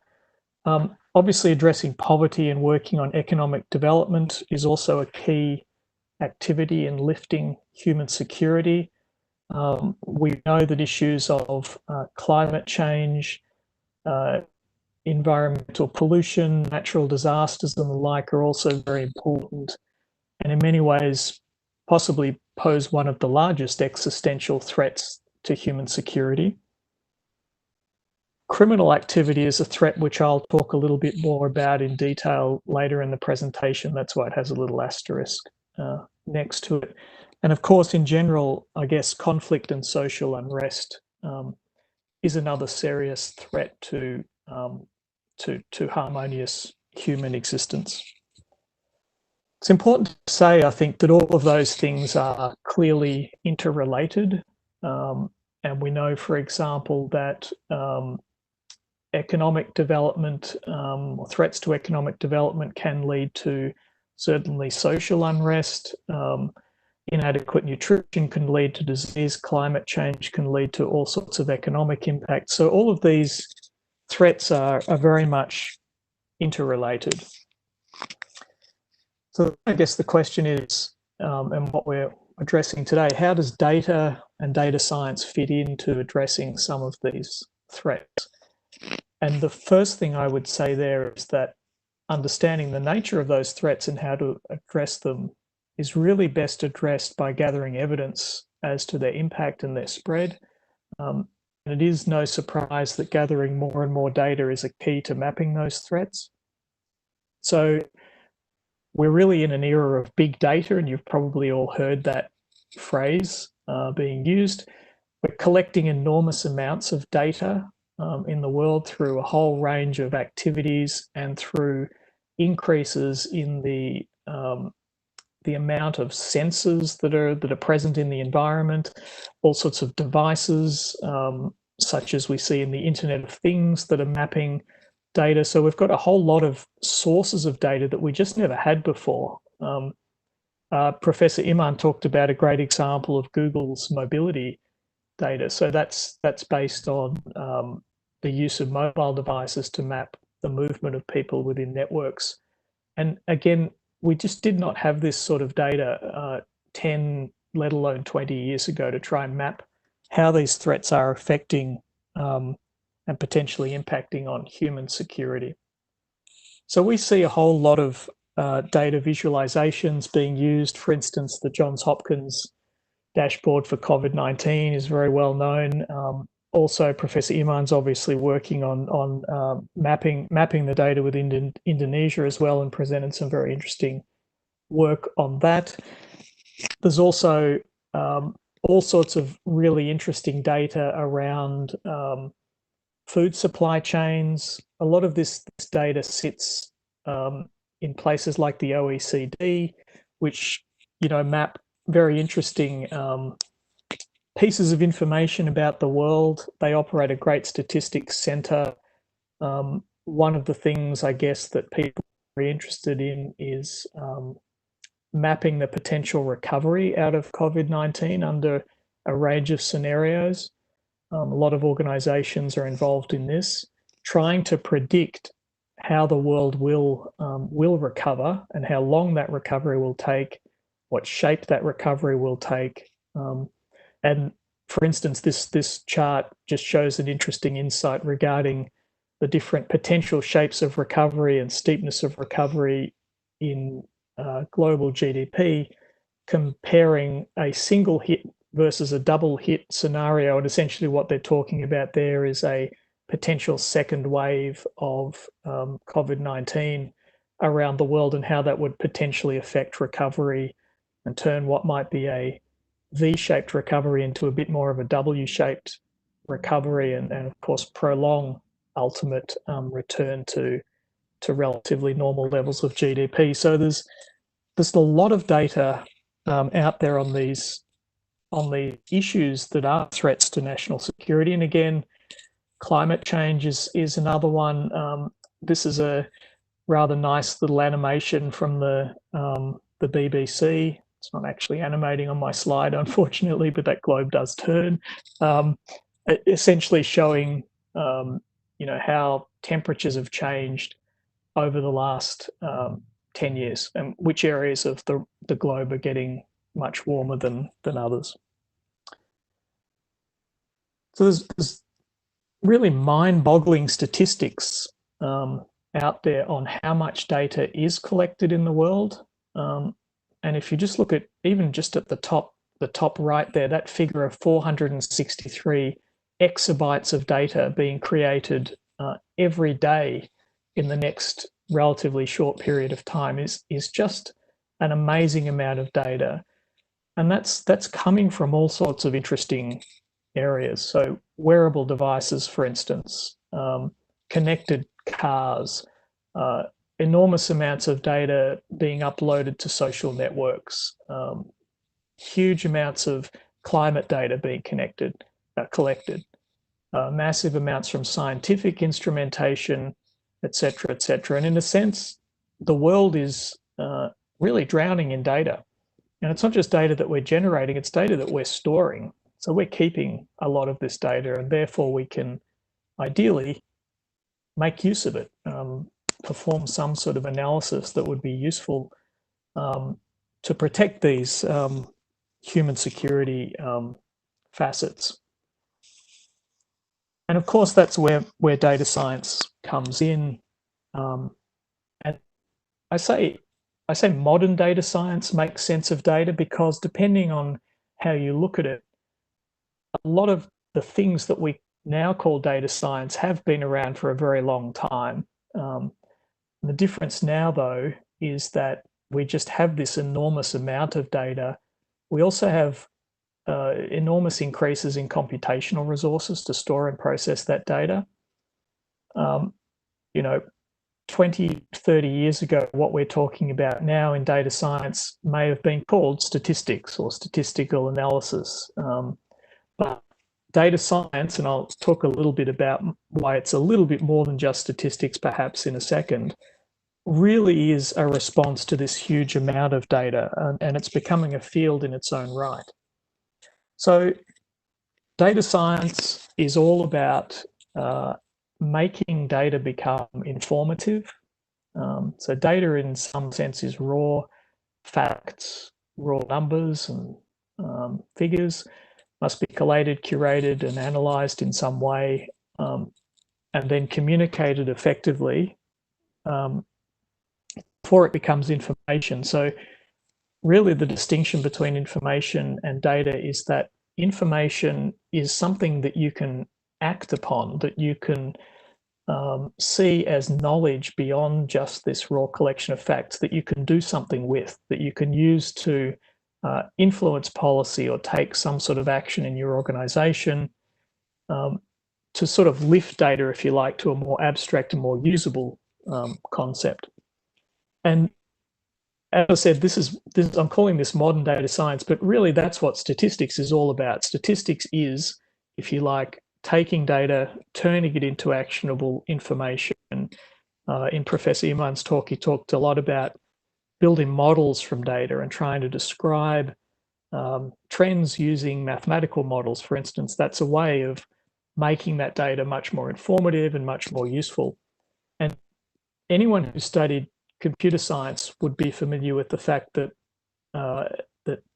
Obviously, addressing poverty and working on economic development is also a key activity in lifting human security. We know that issues of climate change, environmental pollution, natural disasters and the like are also very important, and in many ways possibly pose one of the largest existential threats to human security. Criminal activity is a threat which I'll talk a little bit more about in detail later in the presentation. That's why it has a little asterisk next to it. And of course, in general, I guess conflict and social unrest is another serious threat to harmonious human existence. It's important to say, I think, that all of those things are clearly interrelated. And we know, for example, that economic development or threats to economic development can lead to certainly social unrest. Inadequate nutrition can lead to disease. Climate change can lead to all sorts of economic impacts. So all of these threats are very much interrelated. So I guess the question is, and what we're addressing today, how does data and data science fit into addressing some of these threats? And the first thing I would say there is that understanding the nature of those threats and how to address them is really best addressed by gathering evidence as to their impact and their spread. And it is no surprise that gathering more and more data is a key to mapping those threats. So we're really in an era of big data, and you've probably all heard that phrase being used. We're collecting enormous amounts of data in the world through a whole range of activities and through increases in the amount of sensors that are present in the environment, all sorts of devices, such as we see in the Internet of Things that are mapping data. So we've got a whole lot of sources of data that we just never had before. Professor Iman talked about a great example of Google's mobility data. So that's based on the use of mobile devices to map the movement of people within networks. And again, we just did not have this sort of data 10, let alone 20 years ago to try and map how these threats are affecting and potentially impacting on human security. So we see a whole lot of data visualizations being used. For instance, the Johns Hopkins dashboard for COVID-19 is very well known. Also, Professor Iman's obviously working on mapping the data within Indonesia as well, and presented some very interesting work on that. There's also all sorts of really interesting data around food supply chains. A lot of this data sits in places like the OECD, which map very interesting pieces of information about the world. They operate a great statistics center. One of the things I guess that people are interested in is mapping the potential recovery out of COVID-19 under a range of scenarios. A lot of organizations are involved in this, trying to predict how the world will recover and how long that recovery will take, what shape that recovery will take. And for instance, this chart just shows an interesting insight regarding the different potential shapes of recovery and steepness of recovery in global GDP, comparing a single hit versus a double hit scenario. And essentially what they're talking about there is a potential second wave of COVID-19 around the world and how that would potentially affect recovery and turn what might be a V-shaped recovery into a bit more of a W-shaped recovery, and of course prolong ultimate return to relatively normal levels of GDP. So there's a lot of data out there on these issues that are threats to national security. And again, climate change is another one. This is a rather nice little animation from the BBC. It's not actually animating on my slide, unfortunately, but that globe does turn. Essentially showing, how temperatures have changed over the last 10 years, and which areas of the globe are getting much warmer than others. So there's really mind-boggling statistics out there on how much data is collected in the world. And if you just look at even just at the top right there, that figure of 463 exabytes of data being created every day in the next relatively short period of time is just an amazing amount of data. And that's coming from all sorts of interesting areas. So wearable devices, for instance, connected cars, enormous amounts of data being uploaded to social networks, huge amounts of climate data being collected, massive amounts from scientific instrumentation, etc., etc. And in a sense, the world is really drowning in data. And it's not just data that we're generating, it's data that we're storing. So we're keeping a lot of this data, and therefore we can ideally make use of it, perform some sort of analysis that would be useful to protect these human security facets. And of course, that's where data science comes in. And I say modern data science makes sense of data because depending on how you look at it, a lot of the things that we now call data science have been around for a very long time. The difference now, though, is that we just have this enormous amount of data. We also have enormous increases in computational resources to store and process that data. 20, 30 years ago, what we're talking about now in data science may have been called statistics or statistical analysis. But data science, and I'll talk a little bit about why it's a little bit more than just statistics perhaps in a second, really is a response to this huge amount of data, and it's becoming a field in its own right. So data science is all about making data become informative. So data in some sense is raw facts, raw numbers and figures, must be collated, curated and analysed in some way, and then communicated effectively before it becomes information. So really the distinction between information and data is that information is something that you can act upon, that you can see as knowledge beyond just this raw collection of facts, that you can do something with, that you can use to influence policy or take some sort of action in your organization, to sort of lift data, if you like, to a more abstract and more usable concept. And as I said, this is I'm calling this modern data science, but really that's what statistics is all about. Statistics is, if you like, taking data, turning it into actionable information. In Professor Iman's talk, he talked a lot about building models from data and trying to describe trends using mathematical models, for instance. That's a way of making that data much more informative and much more useful. And anyone who studied computer science would be familiar with the fact that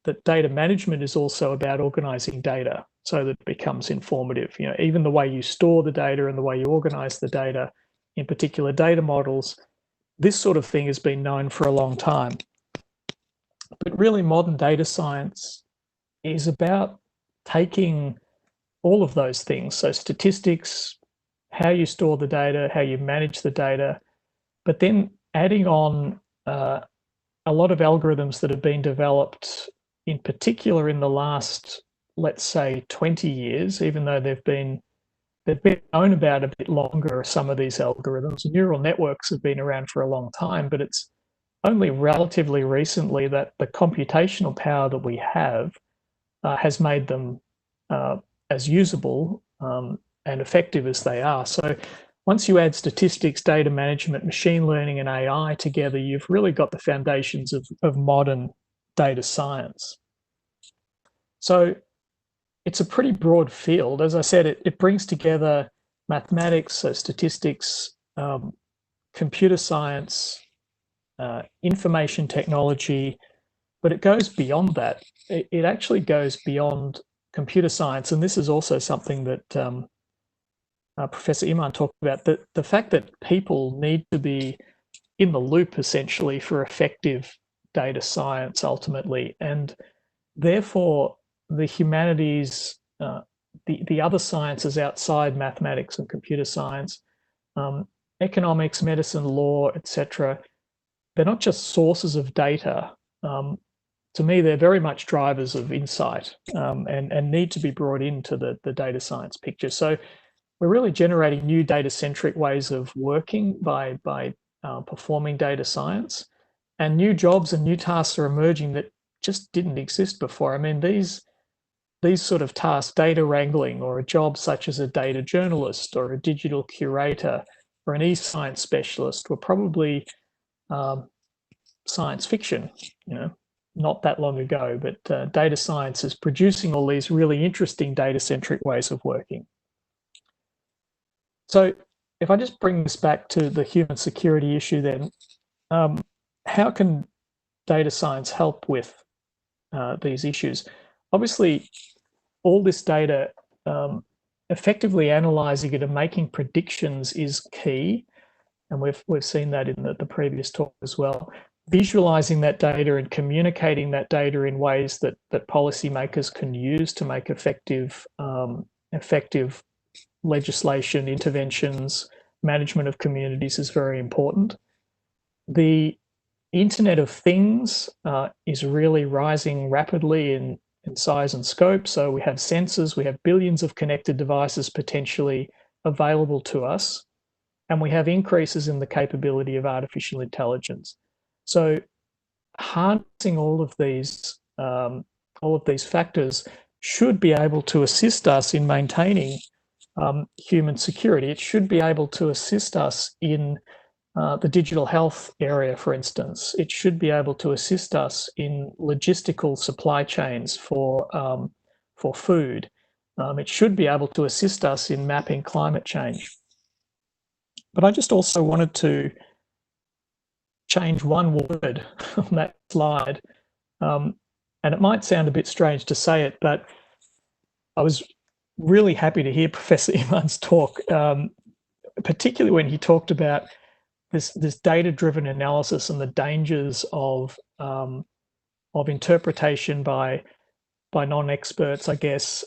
that data management is also about organizing data so that it becomes informative. You know, even the way you store the data and the way you organize the data, in particular data models, this sort of thing has been known for a long time. But really modern data science is about taking all of those things, so statistics, how you store the data, how you manage the data, but then adding on a lot of algorithms that have been developed, in particular in the last, let's say, 20 years, even though they've been known about a bit longer, some of these algorithms. Neural networks have been around for a long time, but it's only relatively recently that the computational power that we have has made them as usable and effective as they are. So once you add statistics, data management, machine learning, and AI together, you've really got the foundations of modern data science. So it's a pretty broad field. As I said, it brings together mathematics, so statistics, computer science, information technology, but it goes beyond that. It actually goes beyond computer science, and this is also something that Professor Iman talked about, the fact that people need to be in the loop essentially for effective data science ultimately, and therefore the humanities, the other sciences outside mathematics and computer science, economics, medicine, law, etc., they're not just sources of data. To me, they're very much drivers of insight, and need to be brought into the data science picture. So we're really generating new data-centric ways of working by performing data science, and new jobs and new tasks are emerging that just didn't exist before. I mean, these sort of tasks, data wrangling, or a job such as a data journalist or a digital curator or an e-science specialist, were probably science fiction, not that long ago. But data science is producing all these really interesting data-centric ways of working. So if I just bring this back to the human security issue, then how can data science help with these issues? Obviously, all this data, effectively analysing it and making predictions is key, and we've seen that in the previous talk as well. Visualising that data and communicating that data in ways that policymakers can use to make effective legislation, interventions, management of communities is very important. The Internet of Things is really rising rapidly in size and scope. So we have sensors, we have billions of connected devices potentially available to us, and we have increases in the capability of artificial intelligence. So harnessing all of these factors should be able to assist us in maintaining human security. It should be able to assist us in the digital health area, for instance. It should be able to assist us in logistical supply chains for food. It should be able to assist us in mapping climate change. But I just also wanted to change one word on that slide. And it might sound a bit strange to say it, but I was really happy to hear Professor Iman's talk, particularly when he talked about this data-driven analysis and the dangers of interpretation by non-experts, I guess,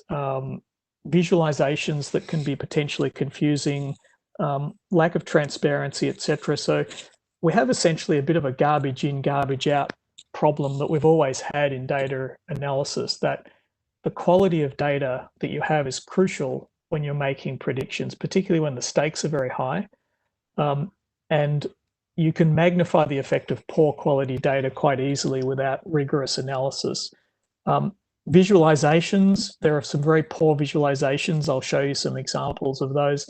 visualizations that can be potentially confusing, lack of transparency, etc. So we have essentially a bit of a garbage in, garbage out problem that we've always had in data analysis, that the quality of data that you have is crucial when you're making predictions, particularly when the stakes are very high. And you can magnify the effect of poor quality data quite easily without rigorous analysis. Visualizations, there are some very poor visualizations. I'll show you some examples of those,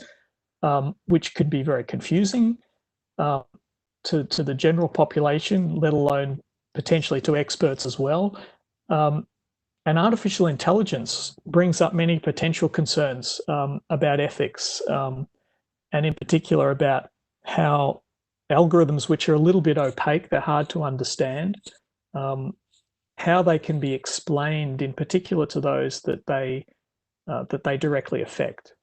which could be very confusing to the general population, let alone potentially to experts as well. And artificial intelligence brings up many potential concerns about ethics, and in particular about how algorithms, which are a little bit opaque, they're hard to understand, how they can be explained, in particular to those that they directly affect.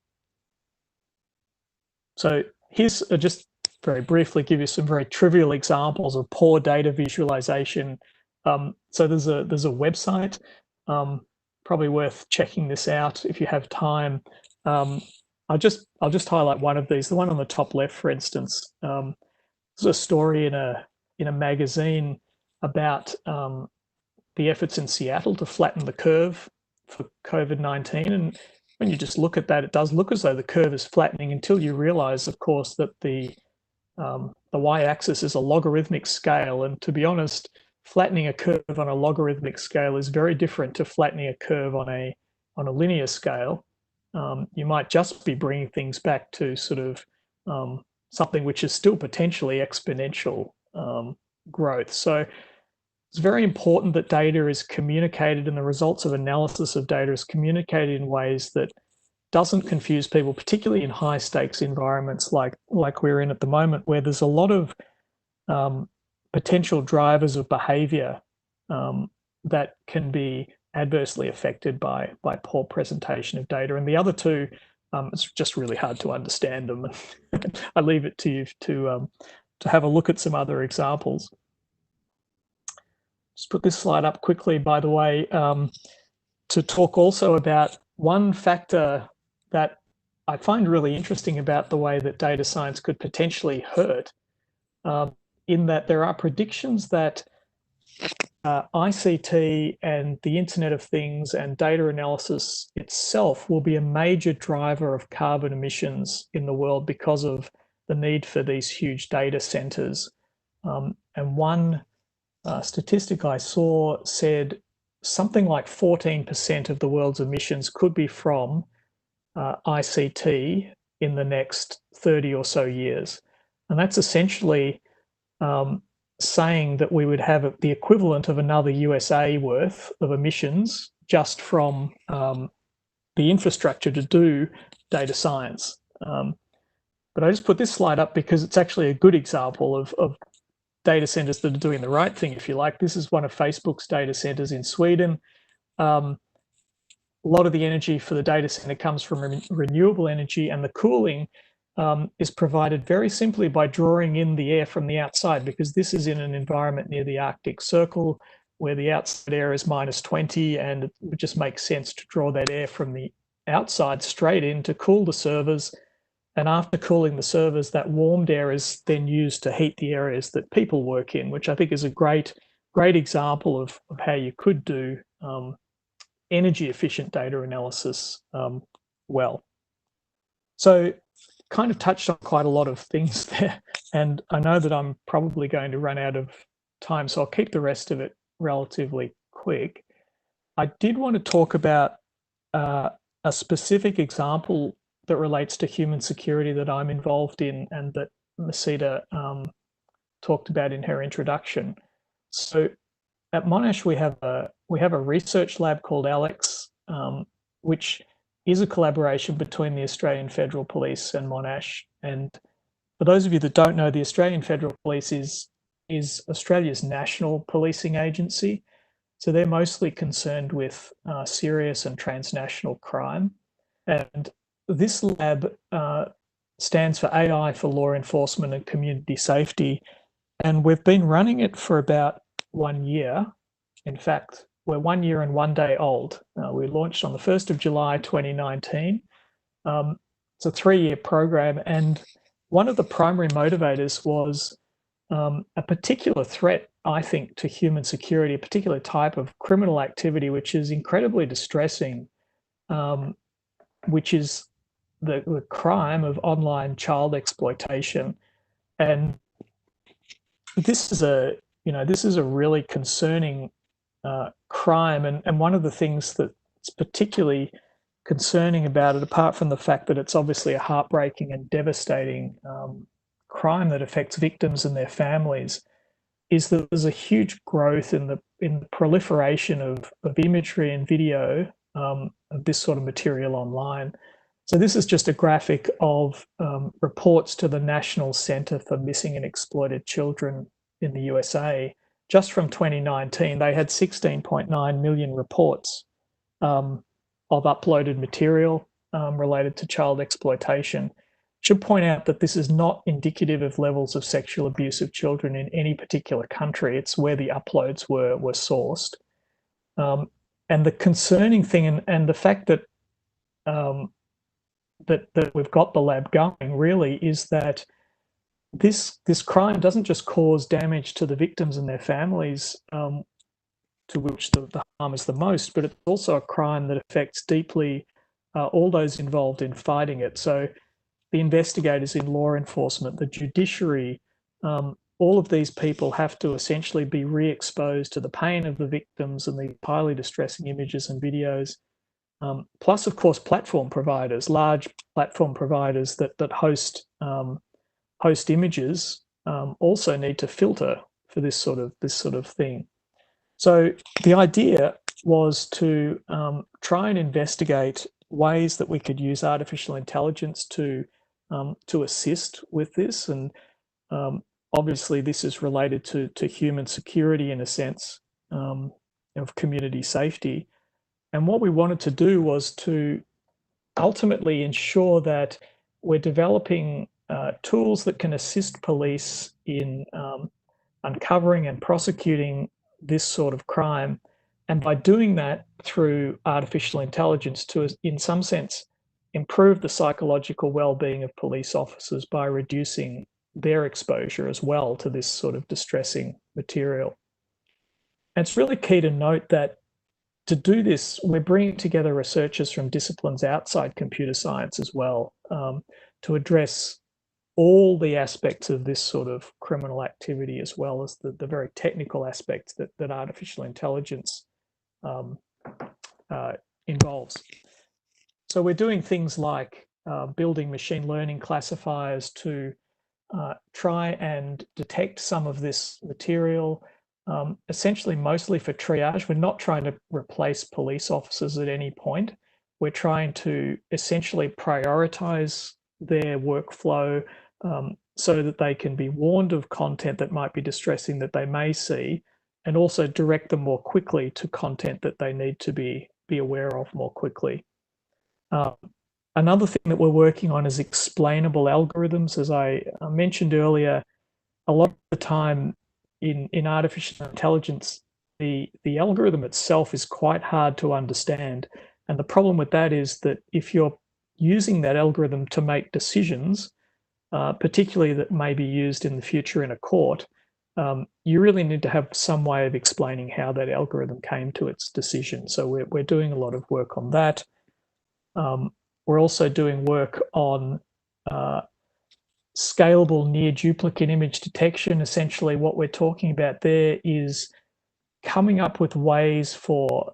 So here's just very briefly give you some very trivial examples of poor data visualization. So there's a website, probably worth checking this out if you have time. I'll just highlight one of these. The one on the top left, for instance, there's a story in a magazine about the efforts in Seattle to flatten the curve for COVID-19. And when you just look at that, it does look as though the curve is flattening, until you realize, of course, that the y-axis is a logarithmic scale. And to be honest, flattening a curve on a logarithmic scale is very different to flattening a curve on a linear scale. You might just be bringing things back to sort of something which is still potentially exponential growth. So it's very important that data is communicated, and the results of analysis of data is communicated in ways that doesn't confuse people, particularly in high stakes environments like we're in at the moment, where there's a lot of potential drivers of behavior that can be adversely affected by poor presentation of data. And the other two, it's just really hard to understand them. I leave it to you to have a look at some other examples. Just put this slide up quickly, by the way, to talk also about one factor that I find really interesting about the way that data science could potentially hurt, in that there are predictions that ICT and the Internet of Things and data analysis itself will be a major driver of carbon emissions in the world because of the need for these huge data centers. And one statistic I saw said something like 14% of the world's emissions could be from ICT in the next 30 or so years. And that's essentially saying that we would have the equivalent of another USA worth of emissions just from the infrastructure to do data science. But I just put this slide up because it's actually a good example of data centers that are doing the right thing, if you like. This is one of Facebook's data centers in Sweden. A lot of the energy for the data center comes from renewable energy, and the cooling is provided very simply by drawing in the air from the outside, because this is in an environment near the Arctic Circle where the outside air is -20, and it would just make sense to draw that air from the outside straight in to cool the servers. And after cooling the servers, that warmed air is then used to heat the areas that people work in, which I think is a great example of how you could do energy efficient data analysis well. So kind of touched on quite a lot of things there, and I know that I'm probably going to run out of time, so I'll keep the rest of it relatively quick. I did want to talk about a specific example that relates to human security that I'm involved in and that Misita talked about in her introduction. So at Monash, we have a research lab called Alex, which is a collaboration between the Australian Federal Police and Monash. And for those of you that don't know, the Australian Federal Police is Australia's national policing agency. So they're mostly concerned with serious and transnational crime. And this lab stands for AI for Law Enforcement and Community Safety. And we've been running it for about 1 year. In fact, we're 1 year and 1 day old. We launched on the 1st of July, 2019. It's a 3-year program. And one of the primary motivators was a particular threat, I think, to human security, a particular type of criminal activity, which is incredibly distressing, which is the crime of online child exploitation. And this is a really concerning crime. And one of the things that's particularly concerning about it, apart from the fact that it's obviously a heartbreaking and devastating crime that affects victims and their families, is that there's a huge growth in the proliferation of imagery and video of this sort of material online. So this is just a graphic of reports to the National Center for Missing and Exploited Children in the USA. Just from 2019, they had 16.9 million reports of uploaded material related to child exploitation. Should point out that this is not indicative of levels of sexual abuse of children in any particular country. It's where the uploads were sourced. And the concerning thing, and the fact that that we've got the lab going really, is that this crime doesn't just cause damage to the victims and their families, to which the harm is the most, but it's also a crime that affects deeply all those involved in fighting it. So the investigators in law enforcement, the judiciary, all of these people have to essentially be re-exposed to the pain of the victims and the highly distressing images and videos. Plus, of course, platform providers, large platform providers that host images, also need to filter for this sort of thing. So the idea was to try and investigate ways that we could use artificial intelligence to assist with this. And obviously this is related to human security in a sense, of community safety. And what we wanted to do was to ultimately ensure that we're developing tools that can assist police in uncovering and prosecuting this sort of crime. And by doing that through artificial intelligence to, in some sense, improve the psychological well-being of police officers by reducing their exposure as well to this sort of distressing material. And it's really key to note that to do this, we're bringing together researchers from disciplines outside computer science as well, to address all the aspects of this sort of criminal activity, as well as the very technical aspects that artificial intelligence involves. So we're doing things like building machine learning classifiers to try and detect some of this material, essentially mostly for triage. We're not trying to replace police officers at any point. We're trying to essentially prioritize their workflow so that they can be warned of content that might be distressing that they may see, and also direct them more quickly to content that they need to be aware of more quickly. Another thing that we're working on is explainable algorithms. As I mentioned earlier, a lot of the time in artificial intelligence, the algorithm itself is quite hard to understand. And the problem with that is that if you're using that algorithm to make decisions, particularly that may be used in the future in a court, you really need to have some way of explaining how that algorithm came to its decision. So we're doing a lot of work on that. We're also doing work on scalable near duplicate image detection. Essentially, what we're talking about there is coming up with ways for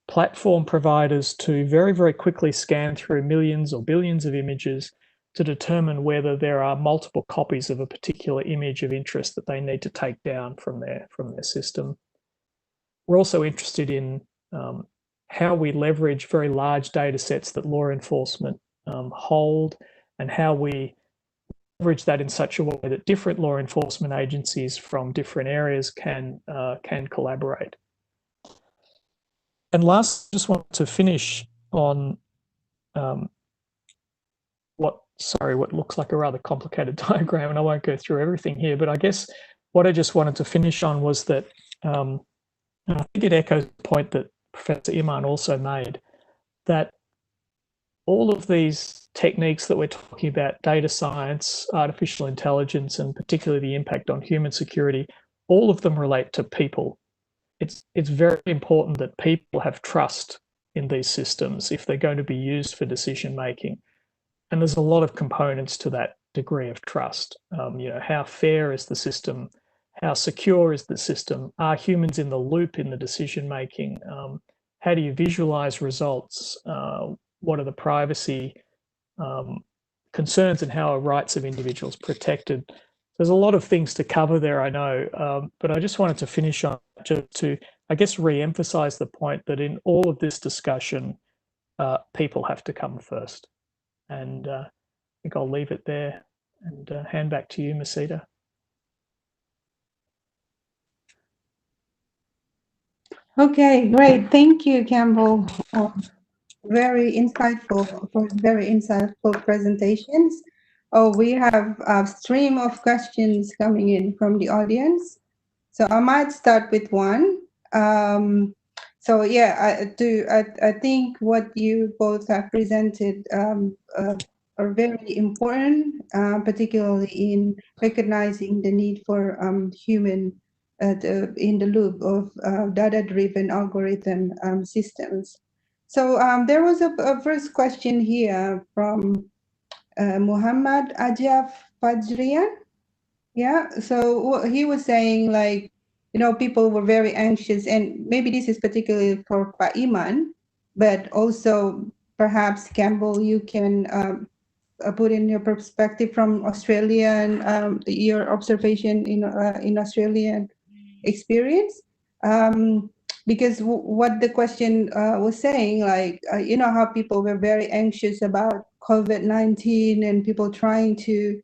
platform providers to very, very quickly scan through millions or billions of images to determine whether there are multiple copies of a particular image of interest that they need to take down from their system. We're also interested in how we leverage very large data sets that law enforcement hold, and how we leverage that in such a way that different law enforcement agencies from different areas can collaborate. And last, I just want to finish on what looks like a rather complicated diagram, and I won't go through everything here, but I guess what I just wanted to finish on was that, and I think it echoes the point that Professor Iman also made, that all of these techniques that we're talking about, data science, artificial intelligence, and particularly the impact on human security, all of them relate to people. It's very important that people have trust in these systems if they're going to be used for decision making. And there's a lot of components to that degree of trust. How fair is the system? How secure is the system? Are humans in the loop in the decision making? How do you visualize results? What are the privacy concerns, and how are rights of individuals protected? There's a lot of things to cover there, I know, but I just wanted to finish on to I guess, re-emphasize the point that in all of this discussion, people have to come first. And I think I'll leave it there and hand back to you, Misita. Okay, great. Thank you, Campbell. Very insightful presentations. We have a stream of questions coming in from the audience. So I might start with one. So yeah, I think what you both have presented are very important, particularly in recognizing the need for human in the loop of data-driven algorithm systems. So there was a first question here from Muhammad Ajaf Fajrian. Yeah, so he was saying, like, people were very anxious, and maybe this is particularly for Pak Iman, but also perhaps Campbell, you can put in your perspective from Australian, your observation in Australian experience, because what the question was saying, like, how people were very anxious about COVID-19 and people trying to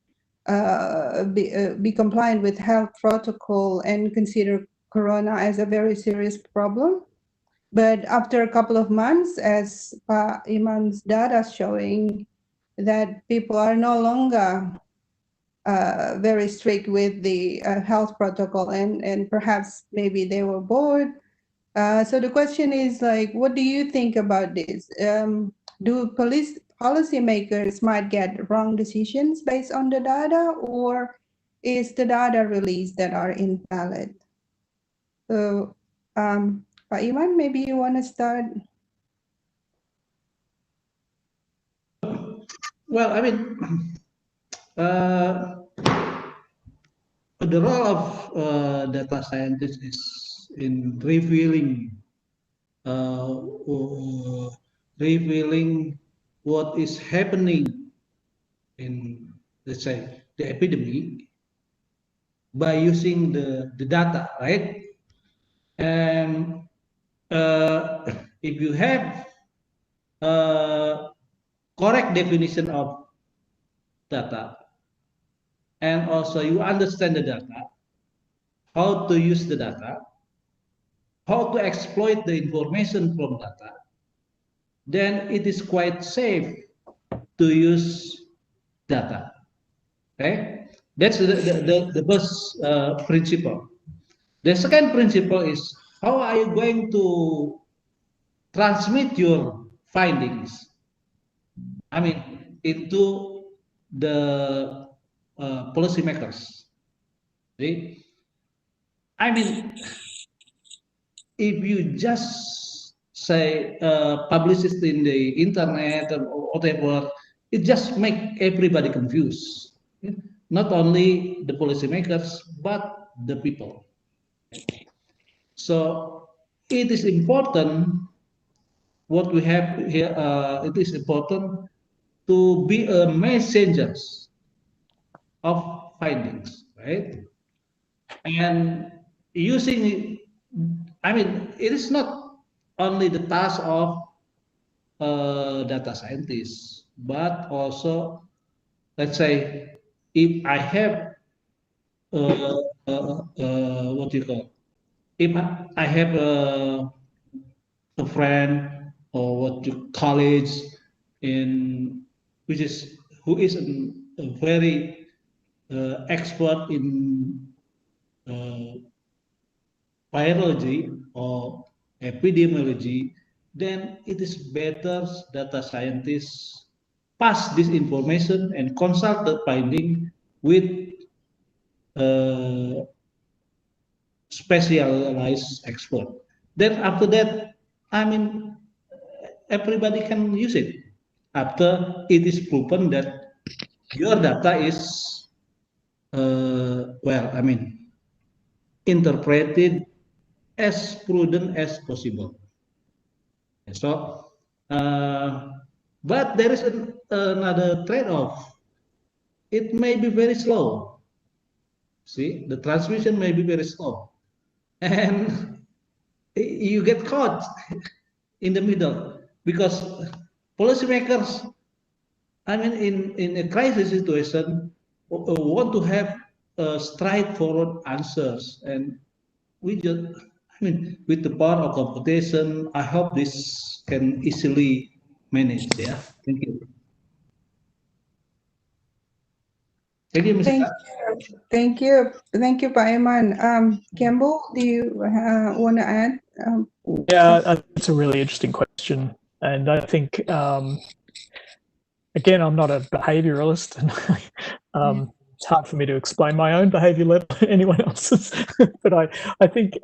be compliant with health protocol and consider corona as a very serious problem. But after a couple of months, as Iman's data showing that people are no longer very strict with the health protocol, and perhaps maybe they were bored. So the question is like, what do you think about this? Do policymakers might get wrong decisions based on the data, or is the data released that are invalid? So, Pak Iman, maybe you want to start? Well, I mean, the role of data scientists is in revealing what is happening in, let's say, the epidemic by using the data, right? And if you have a correct definition of data, and also you understand the data, how to use the data, how to exploit the information from data, then it is quite safe to use data. Okay, that's the first principle. The second principle is, how are you going to transmit your findings? I mean, into the policymakers. See? I mean, if you just say publish it in the internet or whatever, it just make everybody confused. Not only the policymakers, but the people. So it is important what we have here. It is important to be a messenger of findings, right? And using it, I mean, it is not only the task of data scientists, but also, let's say, if I have what do you call? If I have a friend or what you college in which is who is a very expert in virology or epidemiology, then it is better data scientists pass this information and consult the finding with specialized expert. Then after that, I mean, everybody can use it after it is proven that your data is well, I mean, interpreted as prudent as possible. So, but there is another trade-off. It may be very slow. See, the transmission may be very slow, and you get caught in the middle because policymakers, I mean, in a crisis situation, want to have straightforward answers, and we just, I mean, with the power of computation, I hope this can easily manage. Yeah, thank you. Thank you, Mr. Thank you, Pak Iman. Campbell, do you want to add? Yeah, that's a really interesting question, and I think again, I'm not a behavioralist, and it's hard for me to explain my own behavior, let anyone else's. But I think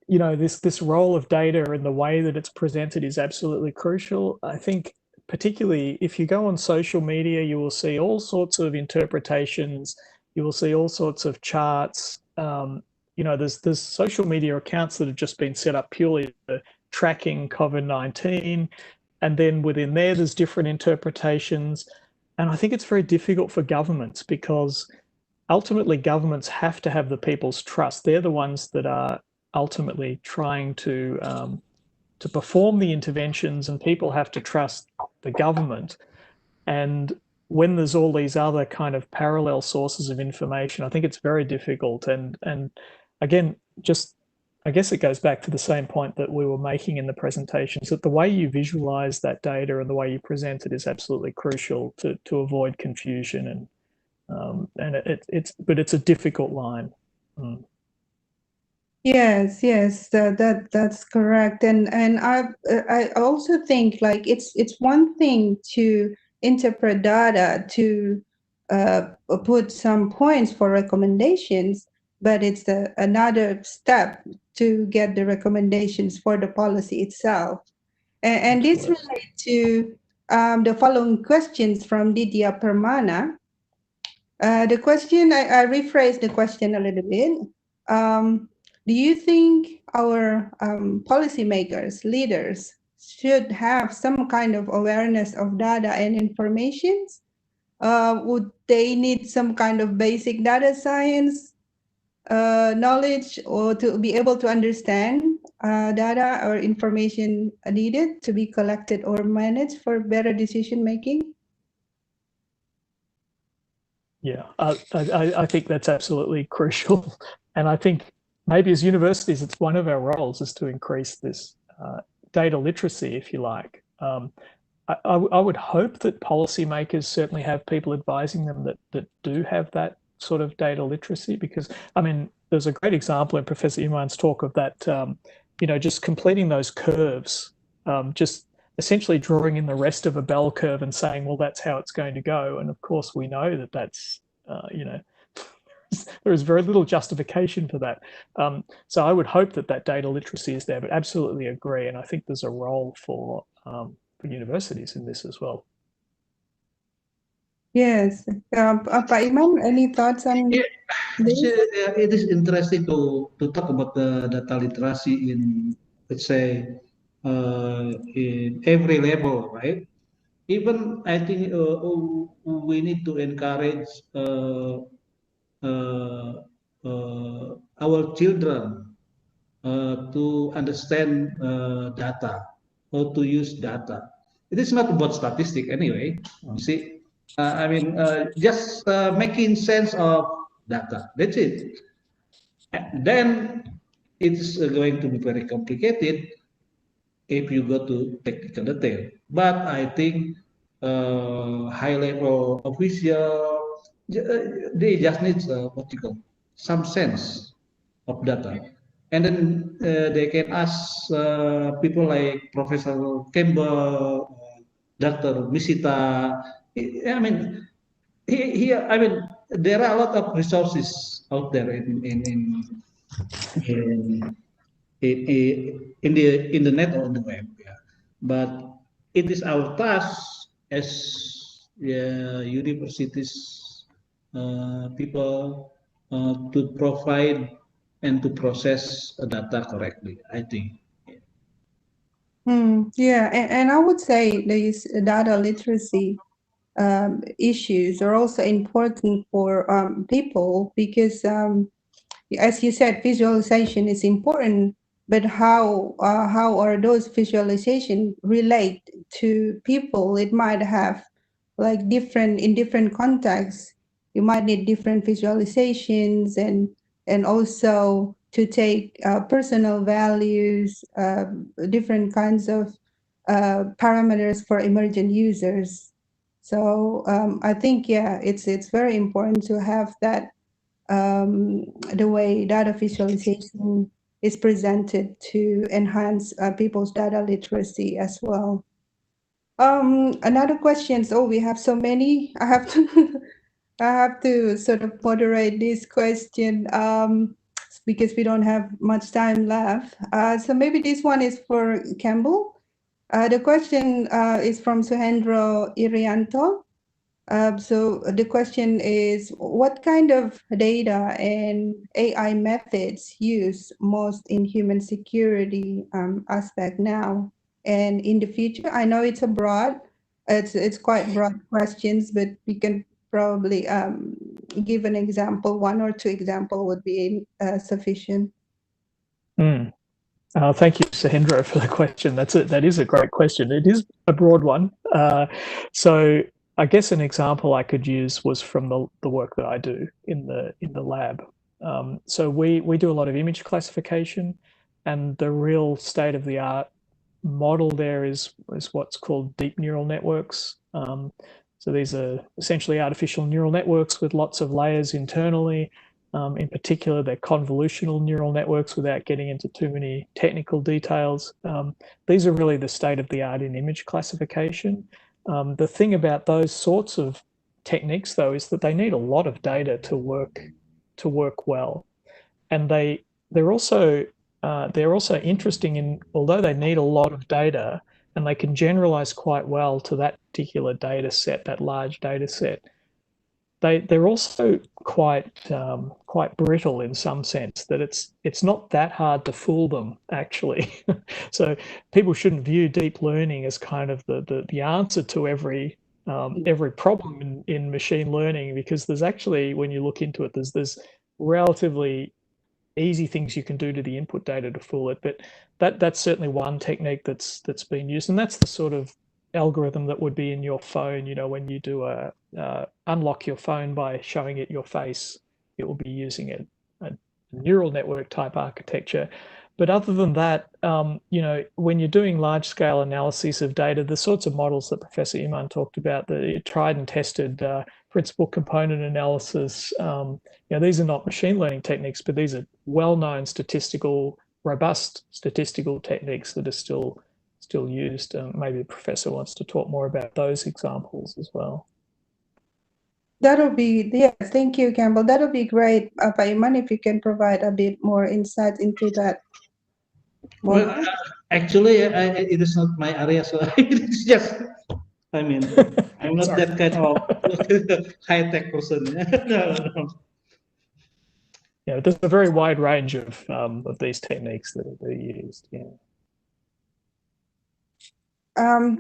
you know, this role of data and the way that it's presented is absolutely crucial. I think particularly if you go on social media, you will see all sorts of interpretations. You will see all sorts of charts. You know, there's social media accounts that have just been set up purely for tracking COVID-19. And then within there's different interpretations. And I think it's very difficult for governments because ultimately governments have to have the people's trust. They're the ones that are ultimately trying to perform the interventions, and people have to trust the government. And when there's all these other kind of parallel sources of information, I think it's very difficult. And again, just I guess it goes back to the same point that we were making in the presentations, that the way you visualize that data and the way you present it is absolutely crucial to avoid confusion. And it's a difficult line. Yes, that's correct. And I also think like it's one thing to interpret data to put some points for recommendations, but it's another step to get the recommendations for the policy itself. And this relates to the following questions from Didia Permana. The question, I rephrased the question a little bit. Do you think our policymakers, leaders, should have some kind of awareness of data and information? Would they need some kind of basic data science knowledge or to be able to understand data or information needed to be collected or managed for better decision making? Yeah, I think that's absolutely crucial. And I think maybe as universities, it's one of our roles is to increase this data literacy, if you like. I would hope that policymakers certainly have people advising them that do have that sort of data literacy, because, I mean, there's a great example in Professor Iman's talk of that, just completing those curves, just essentially drawing in the rest of a bell curve and saying, well, that's how it's going to go. And of course, we know that that's, there is very little justification for that. So I would hope that that data literacy is there, but absolutely agree. And I think there's a role for universities in this as well. Yes. Pak Iman, any thoughts on this? It is interesting to talk about the data literacy in, let's say, in every level, right? Even I think we need to encourage our children to understand data, how to use data. It is not about statistic anyway. You see, I mean, just making sense of data. That's it. Then it's going to be very complicated if you go to technical detail. But I think high-level official, they just need some sense of data, and then they can ask people like Professor Campbell, Dr. Misita. I mean, here, I mean, there are a lot of resources out there in the net or on the web, yeah. But it is our task as universities people to provide and to process data correctly, I think. Yeah, and I would say these data literacy issues are also important for people because, as you said, visualization is important, but how are those visualization relate to people? It might have like in different contexts. You might need different visualizations and also to take personal values, different kinds of parameters for emergent users. So I think, yeah, it's very important to have that the way data visualization is presented to enhance people's data literacy as well. Another question. Oh, we have so many. I have to sort of moderate this question because we don't have much time left. So maybe this one is for Campbell. The question is from Suhendro Irianto. So the question is, what kind of data and AI methods use most in human security aspect now and in the future? I know it's it's quite broad questions, but we can probably give an example. One or two example would be sufficient. Thank you, Suhendro, for the question. That is a great question. It is a broad one. So I guess an example I could use was from the work that I do in the lab. So we do a lot of image classification, and the real state of the art model there is what's called deep neural networks. So these are essentially artificial neural networks with lots of layers internally. In particular, they're convolutional neural networks without getting into too many technical details. These are really the state of the art in image classification. The thing about those sorts of techniques, though, is that they need a lot of data to work well, and they're also interesting in, although they need a lot of data and they can generalize quite well to that particular data set, that large data set, they're also quite brittle in some sense, that it's not that hard to fool them, actually. So people shouldn't view deep learning as kind of the answer to every problem in machine learning, because there's actually, when you look into it, there's relatively easy things you can do to the input data to fool it. But that's certainly one technique that's been used, and that's the sort of algorithm that would be in your phone. You know, when you do unlock your phone by showing it your face, it will be using a neural network type architecture. But other than that, you know, when you're doing large scale analyses of data, the sorts of models that Professor Iman talked about, the tried and tested principal component analysis, you know, these are not machine learning techniques, but these are well-known robust statistical techniques that are still used. Maybe the professor wants to talk more about those examples as well. That'll be, yes, thank you, Campbell. That'll be great, Iman, if you can provide a bit more insight into that. Well, actually, it is not my area, so it's just, I mean, I'm not that kind of high-tech person. No. Yeah, there's a very wide range of these techniques that are used. Yeah.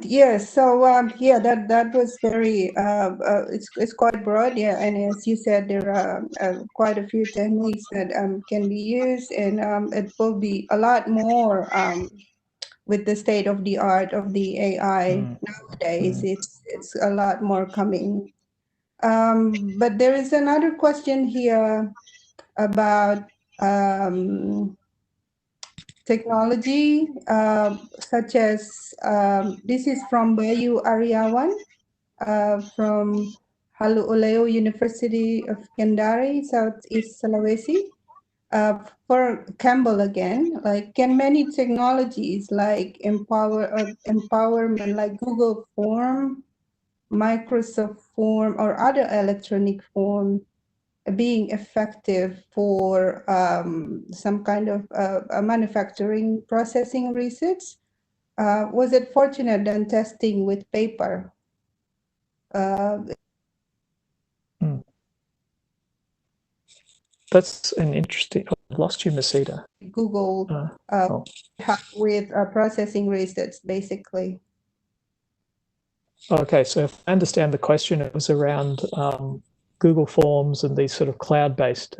Yes, so yeah, that was very it's quite broad, yeah, and as you said, there are quite a few techniques that can be used, and it will be a lot more with the state of the art of the AI nowadays. It's a lot more coming. But there is another question here about technology, such as this is from Bayu Aryawan from Haluoleo University of Kendari, Southeast Sulawesi. For Campbell again, like, can many technologies like empowerment like Google Form, Microsoft Form, or other electronic form being effective for some kind of manufacturing processing research? Was it fortunate than testing with paper? That's an interesting. I've lost you, Misita. Google with processing research, basically. Okay, so if I understand the question, it was around Google Forms and these sort of cloud-based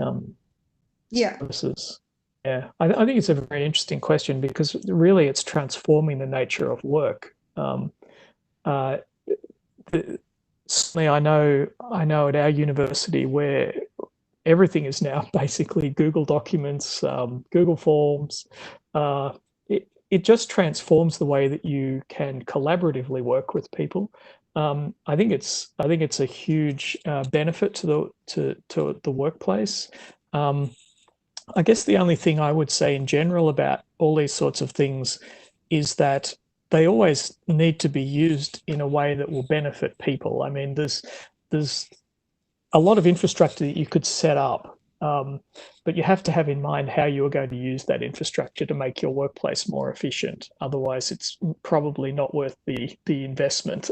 services. Yeah, I think it's a very interesting question, because really it's transforming the nature of work. Certainly, I know at our university, where everything is now basically Google Documents, Google Forms. It just transforms the way that you can collaboratively work with people. I think it's a huge benefit to the workplace. I guess the only thing I would say in general about all these sorts of things is that they always need to be used in a way that will benefit people. I mean, there's a lot of infrastructure that you could set up, but you have to have in mind how you are going to use that infrastructure to make your workplace more efficient. Otherwise, it's probably not worth the investment.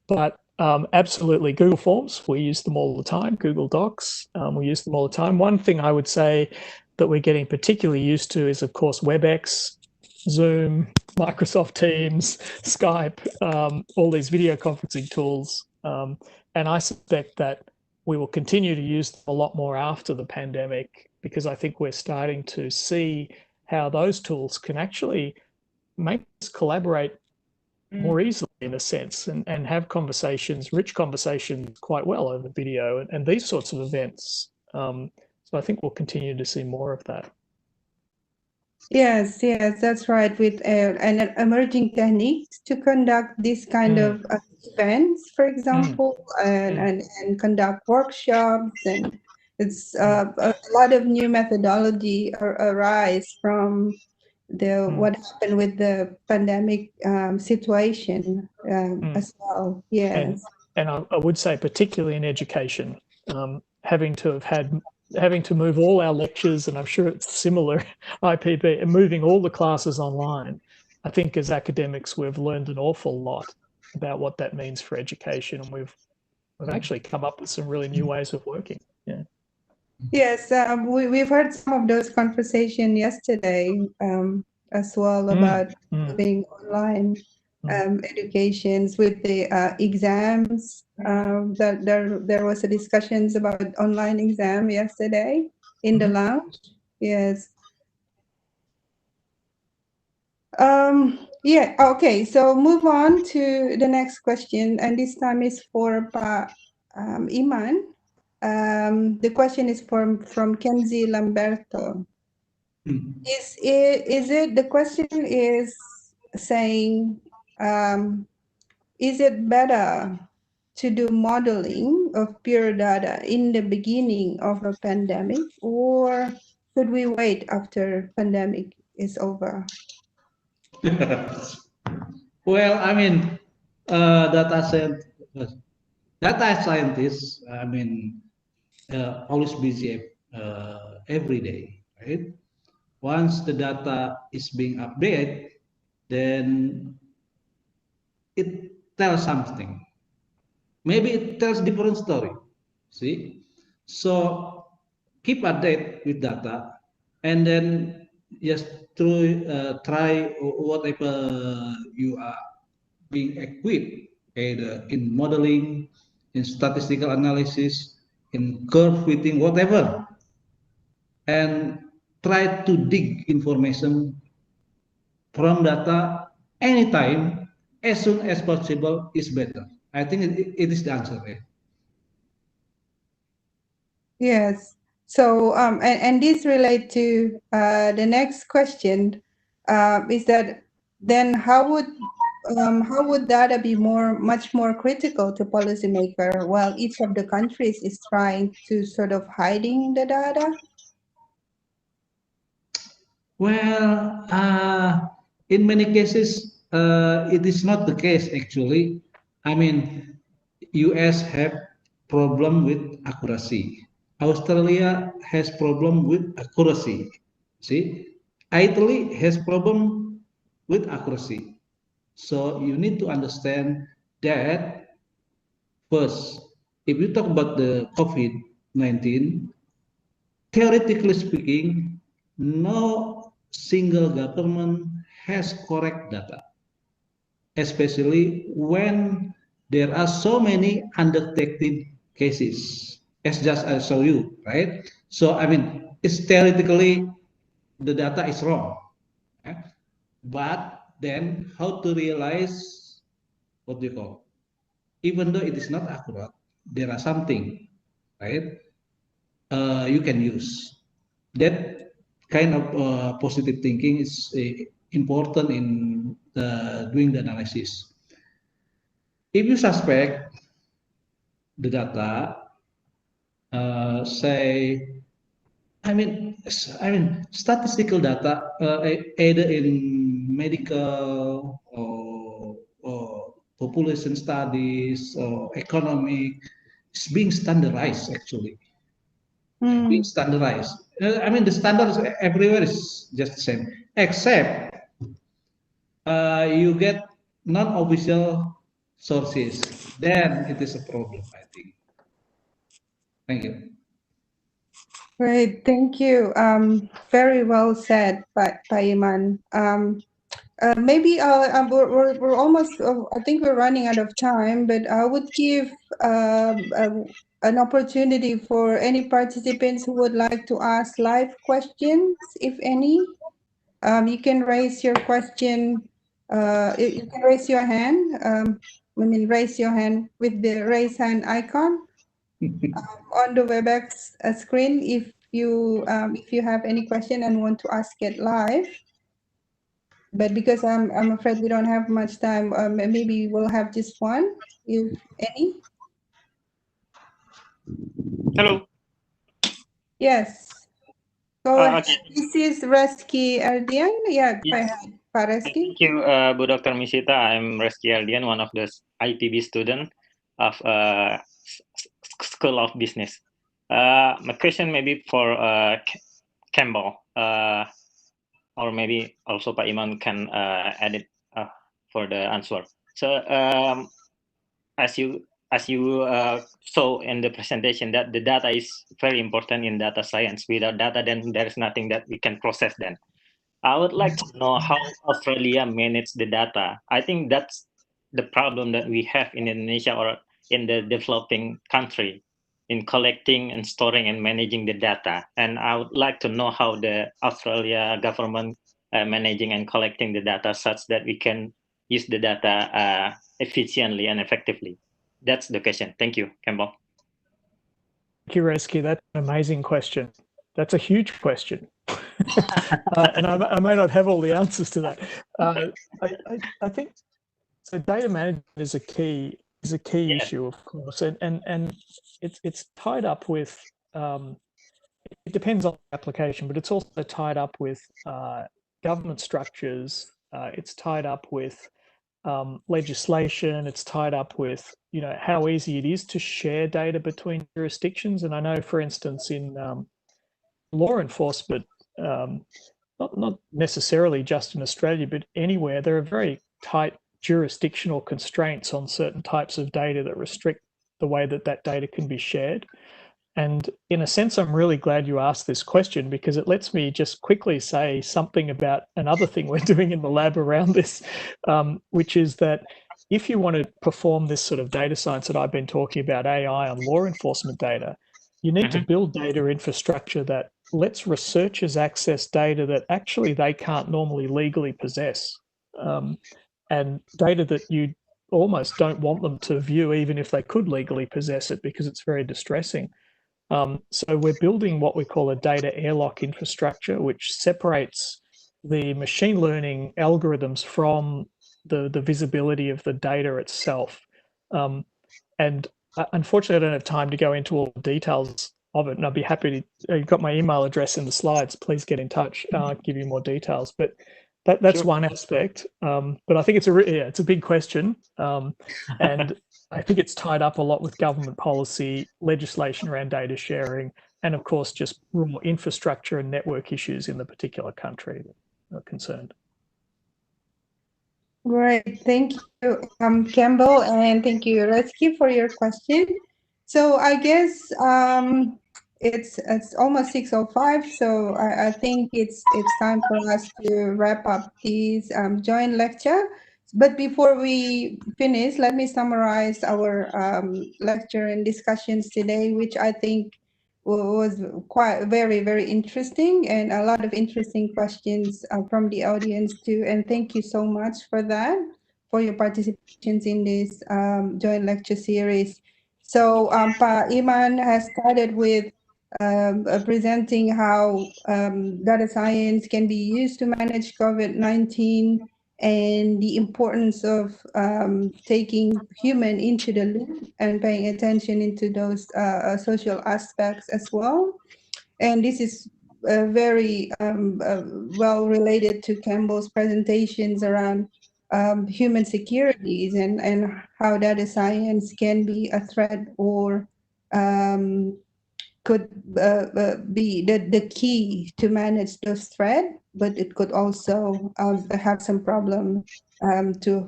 But absolutely, Google Forms, we use them all the time. Google Docs, we use them all the time. One thing I would say that we're getting particularly used to is, of course, WebEx, Zoom, Microsoft Teams, Skype, all these video conferencing tools. And I suspect that we will continue to use them a lot more after the pandemic, because I think we're starting to see how those tools can actually make us collaborate more easily in a sense and have conversations, rich conversations quite well over video and these sorts of events. So I think we'll continue to see more of that. Yes, yes, that's right. With and emerging techniques to conduct this kind of events, for example, and conduct workshops, and it's a lot of new methodology arise from the what happened with the pandemic situation as well. Yes. And I would say, particularly in education, having to move all our lectures, and I'm sure it's similar, IPB, and moving all the classes online. I think as academics, we've learned an awful lot about what that means for education, and we've actually come up with some really new ways of working. Yeah. Yes, we've heard some of those conversations yesterday as well about moving online educations with the exams. That there was a discussions about online exam yesterday in the lounge. Yes. Yeah. Okay. So move on to the next question, and this time is for Iman. The question is from Kenzie Lamberto. Is it the question is saying, is it better to do modeling of pure data in the beginning of a pandemic, or should we wait after pandemic is over? Well, I mean, data scientists, I mean, always busy every day, right? Once the data is being updated, then it tells something. Maybe it tells different story. See, so keep update with data, and then just try whatever you are being equipped, either in modeling, in statistical analysis, in curve fitting, whatever, and try to dig information from data anytime, as soon as possible is better. I think it is the answer. Right? Yes. So, and this relate to the next question, is that then how would data be much more critical to policymaker while each of the countries is trying to sort of hiding the data? Well, in many cases, it is not the case actually. I mean, US have problem with accuracy. Australia has problem with accuracy. See, Italy has problem with accuracy. So you need to understand that first, if you talk about the COVID-19, theoretically speaking, no single government has correct data, especially when there are so many undetected cases, as just I show you, right? So, I mean, it's theoretically the data is wrong. Right? But then how to realize what do you call? Even though it is not accurate, there are something, right? You can use. That kind of positive thinking is important in doing the analysis. If you suspect the data, say, I mean, statistical data, either in medical or population studies or economic, is being standardized actually. Being standardized. I mean, the standards everywhere is just the same, except you get non-official sources. Then it is a problem, I think. Thank you. Great, thank you. Very well said, Iman. Maybe we're almost, I think we're running out of time, but I would give an opportunity for any participants who would like to ask live questions, if any. You can raise your question You can raise your hand. Raise your hand with the raise hand icon on the WebEx screen if you have any question and want to ask it live. But because I'm afraid we don't have much time, maybe we'll have just one, if any. Hello. Yes. Go ahead. Okay. This is Reski Ardian. Yeah, go Yes. ahead, Pak Reski. Thank you, Bu Dr. Misita. I'm Reski Ardian, one of the IPB student of School of Business. My question may be for Campbell, or maybe also Pak Iman can add it for the answer. So as you saw in the presentation, that the data is very important in data science. Without data, then there is nothing that we can process then. I would like to know how Australia manage the data. I think that's the problem that we have in Indonesia or in the developing country in collecting and storing and managing the data. And I would like to know how the Australia government managing and collecting the data such that we can use the data efficiently and effectively. That's the question. Thank you, Campbell. Thank you, Reski. That's an amazing question. That's a huge question. And I may not have all the answers to that. I think so. Data management is a key issue, of course, and it's tied up with. It depends on the application, but it's also tied up with government structures. It's tied up with legislation. It's tied up with how easy it is to share data between jurisdictions. And I know, for instance, in law enforcement, not necessarily just in Australia, but anywhere, there are very tight jurisdictional constraints on certain types of data that restrict the way that data can be shared. And in a sense, I'm really glad you asked this question, because it lets me just quickly say something about another thing we're doing in the lab around this, which is that if you want to perform this sort of data science that I've been talking about, AI on law enforcement data, you need to build data infrastructure that lets researchers access data that actually they can't normally legally possess, and data that you almost don't want them to view even if they could legally possess it, because it's very distressing. So we're building what we call a data airlock infrastructure, which separates the machine learning algorithms from the visibility of the data itself. And unfortunately, I don't have time to go into all the details of it, and I'd be happy to. You've got my email address in the slides. Please get in touch. I'll give you more details. But that's Sure. one aspect. But I think it's a big question, and I think it's tied up a lot with government policy, legislation around data sharing, and of course, just raw infrastructure and network issues in the particular country that are concerned. Great, thank you, Campbell, and thank you, Reski, for your question. So I guess it's almost 6:05, so I think it's time for us to wrap up this joint lecture. But before we finish, let me summarize our lecture and discussions today, which I think was quite very interesting, and a lot of interesting questions from the audience too. And thank you so much for that, for your participations in this joint lecture series. So Pa Iman has started with presenting how data science can be used to manage COVID-19 and the importance of taking human into the loop and paying attention into those social aspects as well. And this is very well related to Campbell's presentations around human securities and how data science can be a threat or could be the key to manage those threats, but it could also have some problem to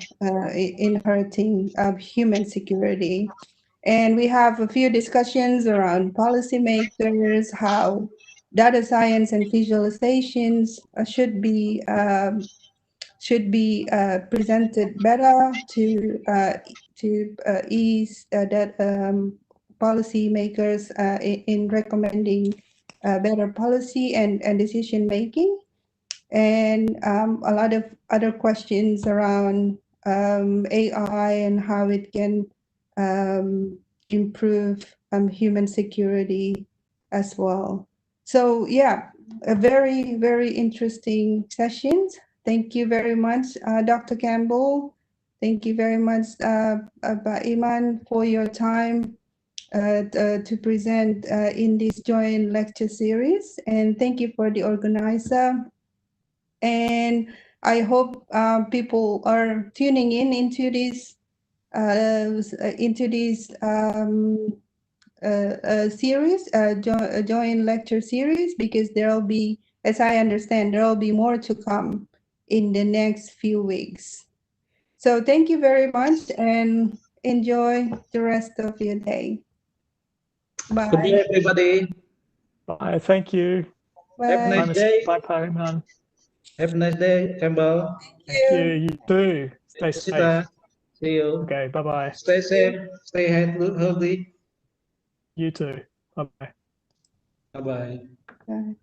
inheriting human security. And we have a few discussions around policymakers, how data science and visualizations should be presented better to ease that policymakers in recommending better policy and decision making. and a lot of other questions around AI and how it can improve human security as well. So yeah, a very, very interesting sessions. Thank you very much, Dr. Campbell. Thank you very much, Iman, for your time to present in this joint lecture series. And thank you for the organizer. And I hope people are tuning in into this series, joint lecture series, because there will be, as I understand, there will be more to come in the next few weeks. So thank you very much and enjoy the rest of your day. Bye. Good day, everybody. Bye. Thank you. Have a Bye. nice day. Bye, Iman. Have a nice day, Campbell. Thank you. You too. Stay safe. Misita, see you. Okay. Bye-bye. Stay safe. Stay healthy. You too. Bye-bye. Bye-bye. Bye.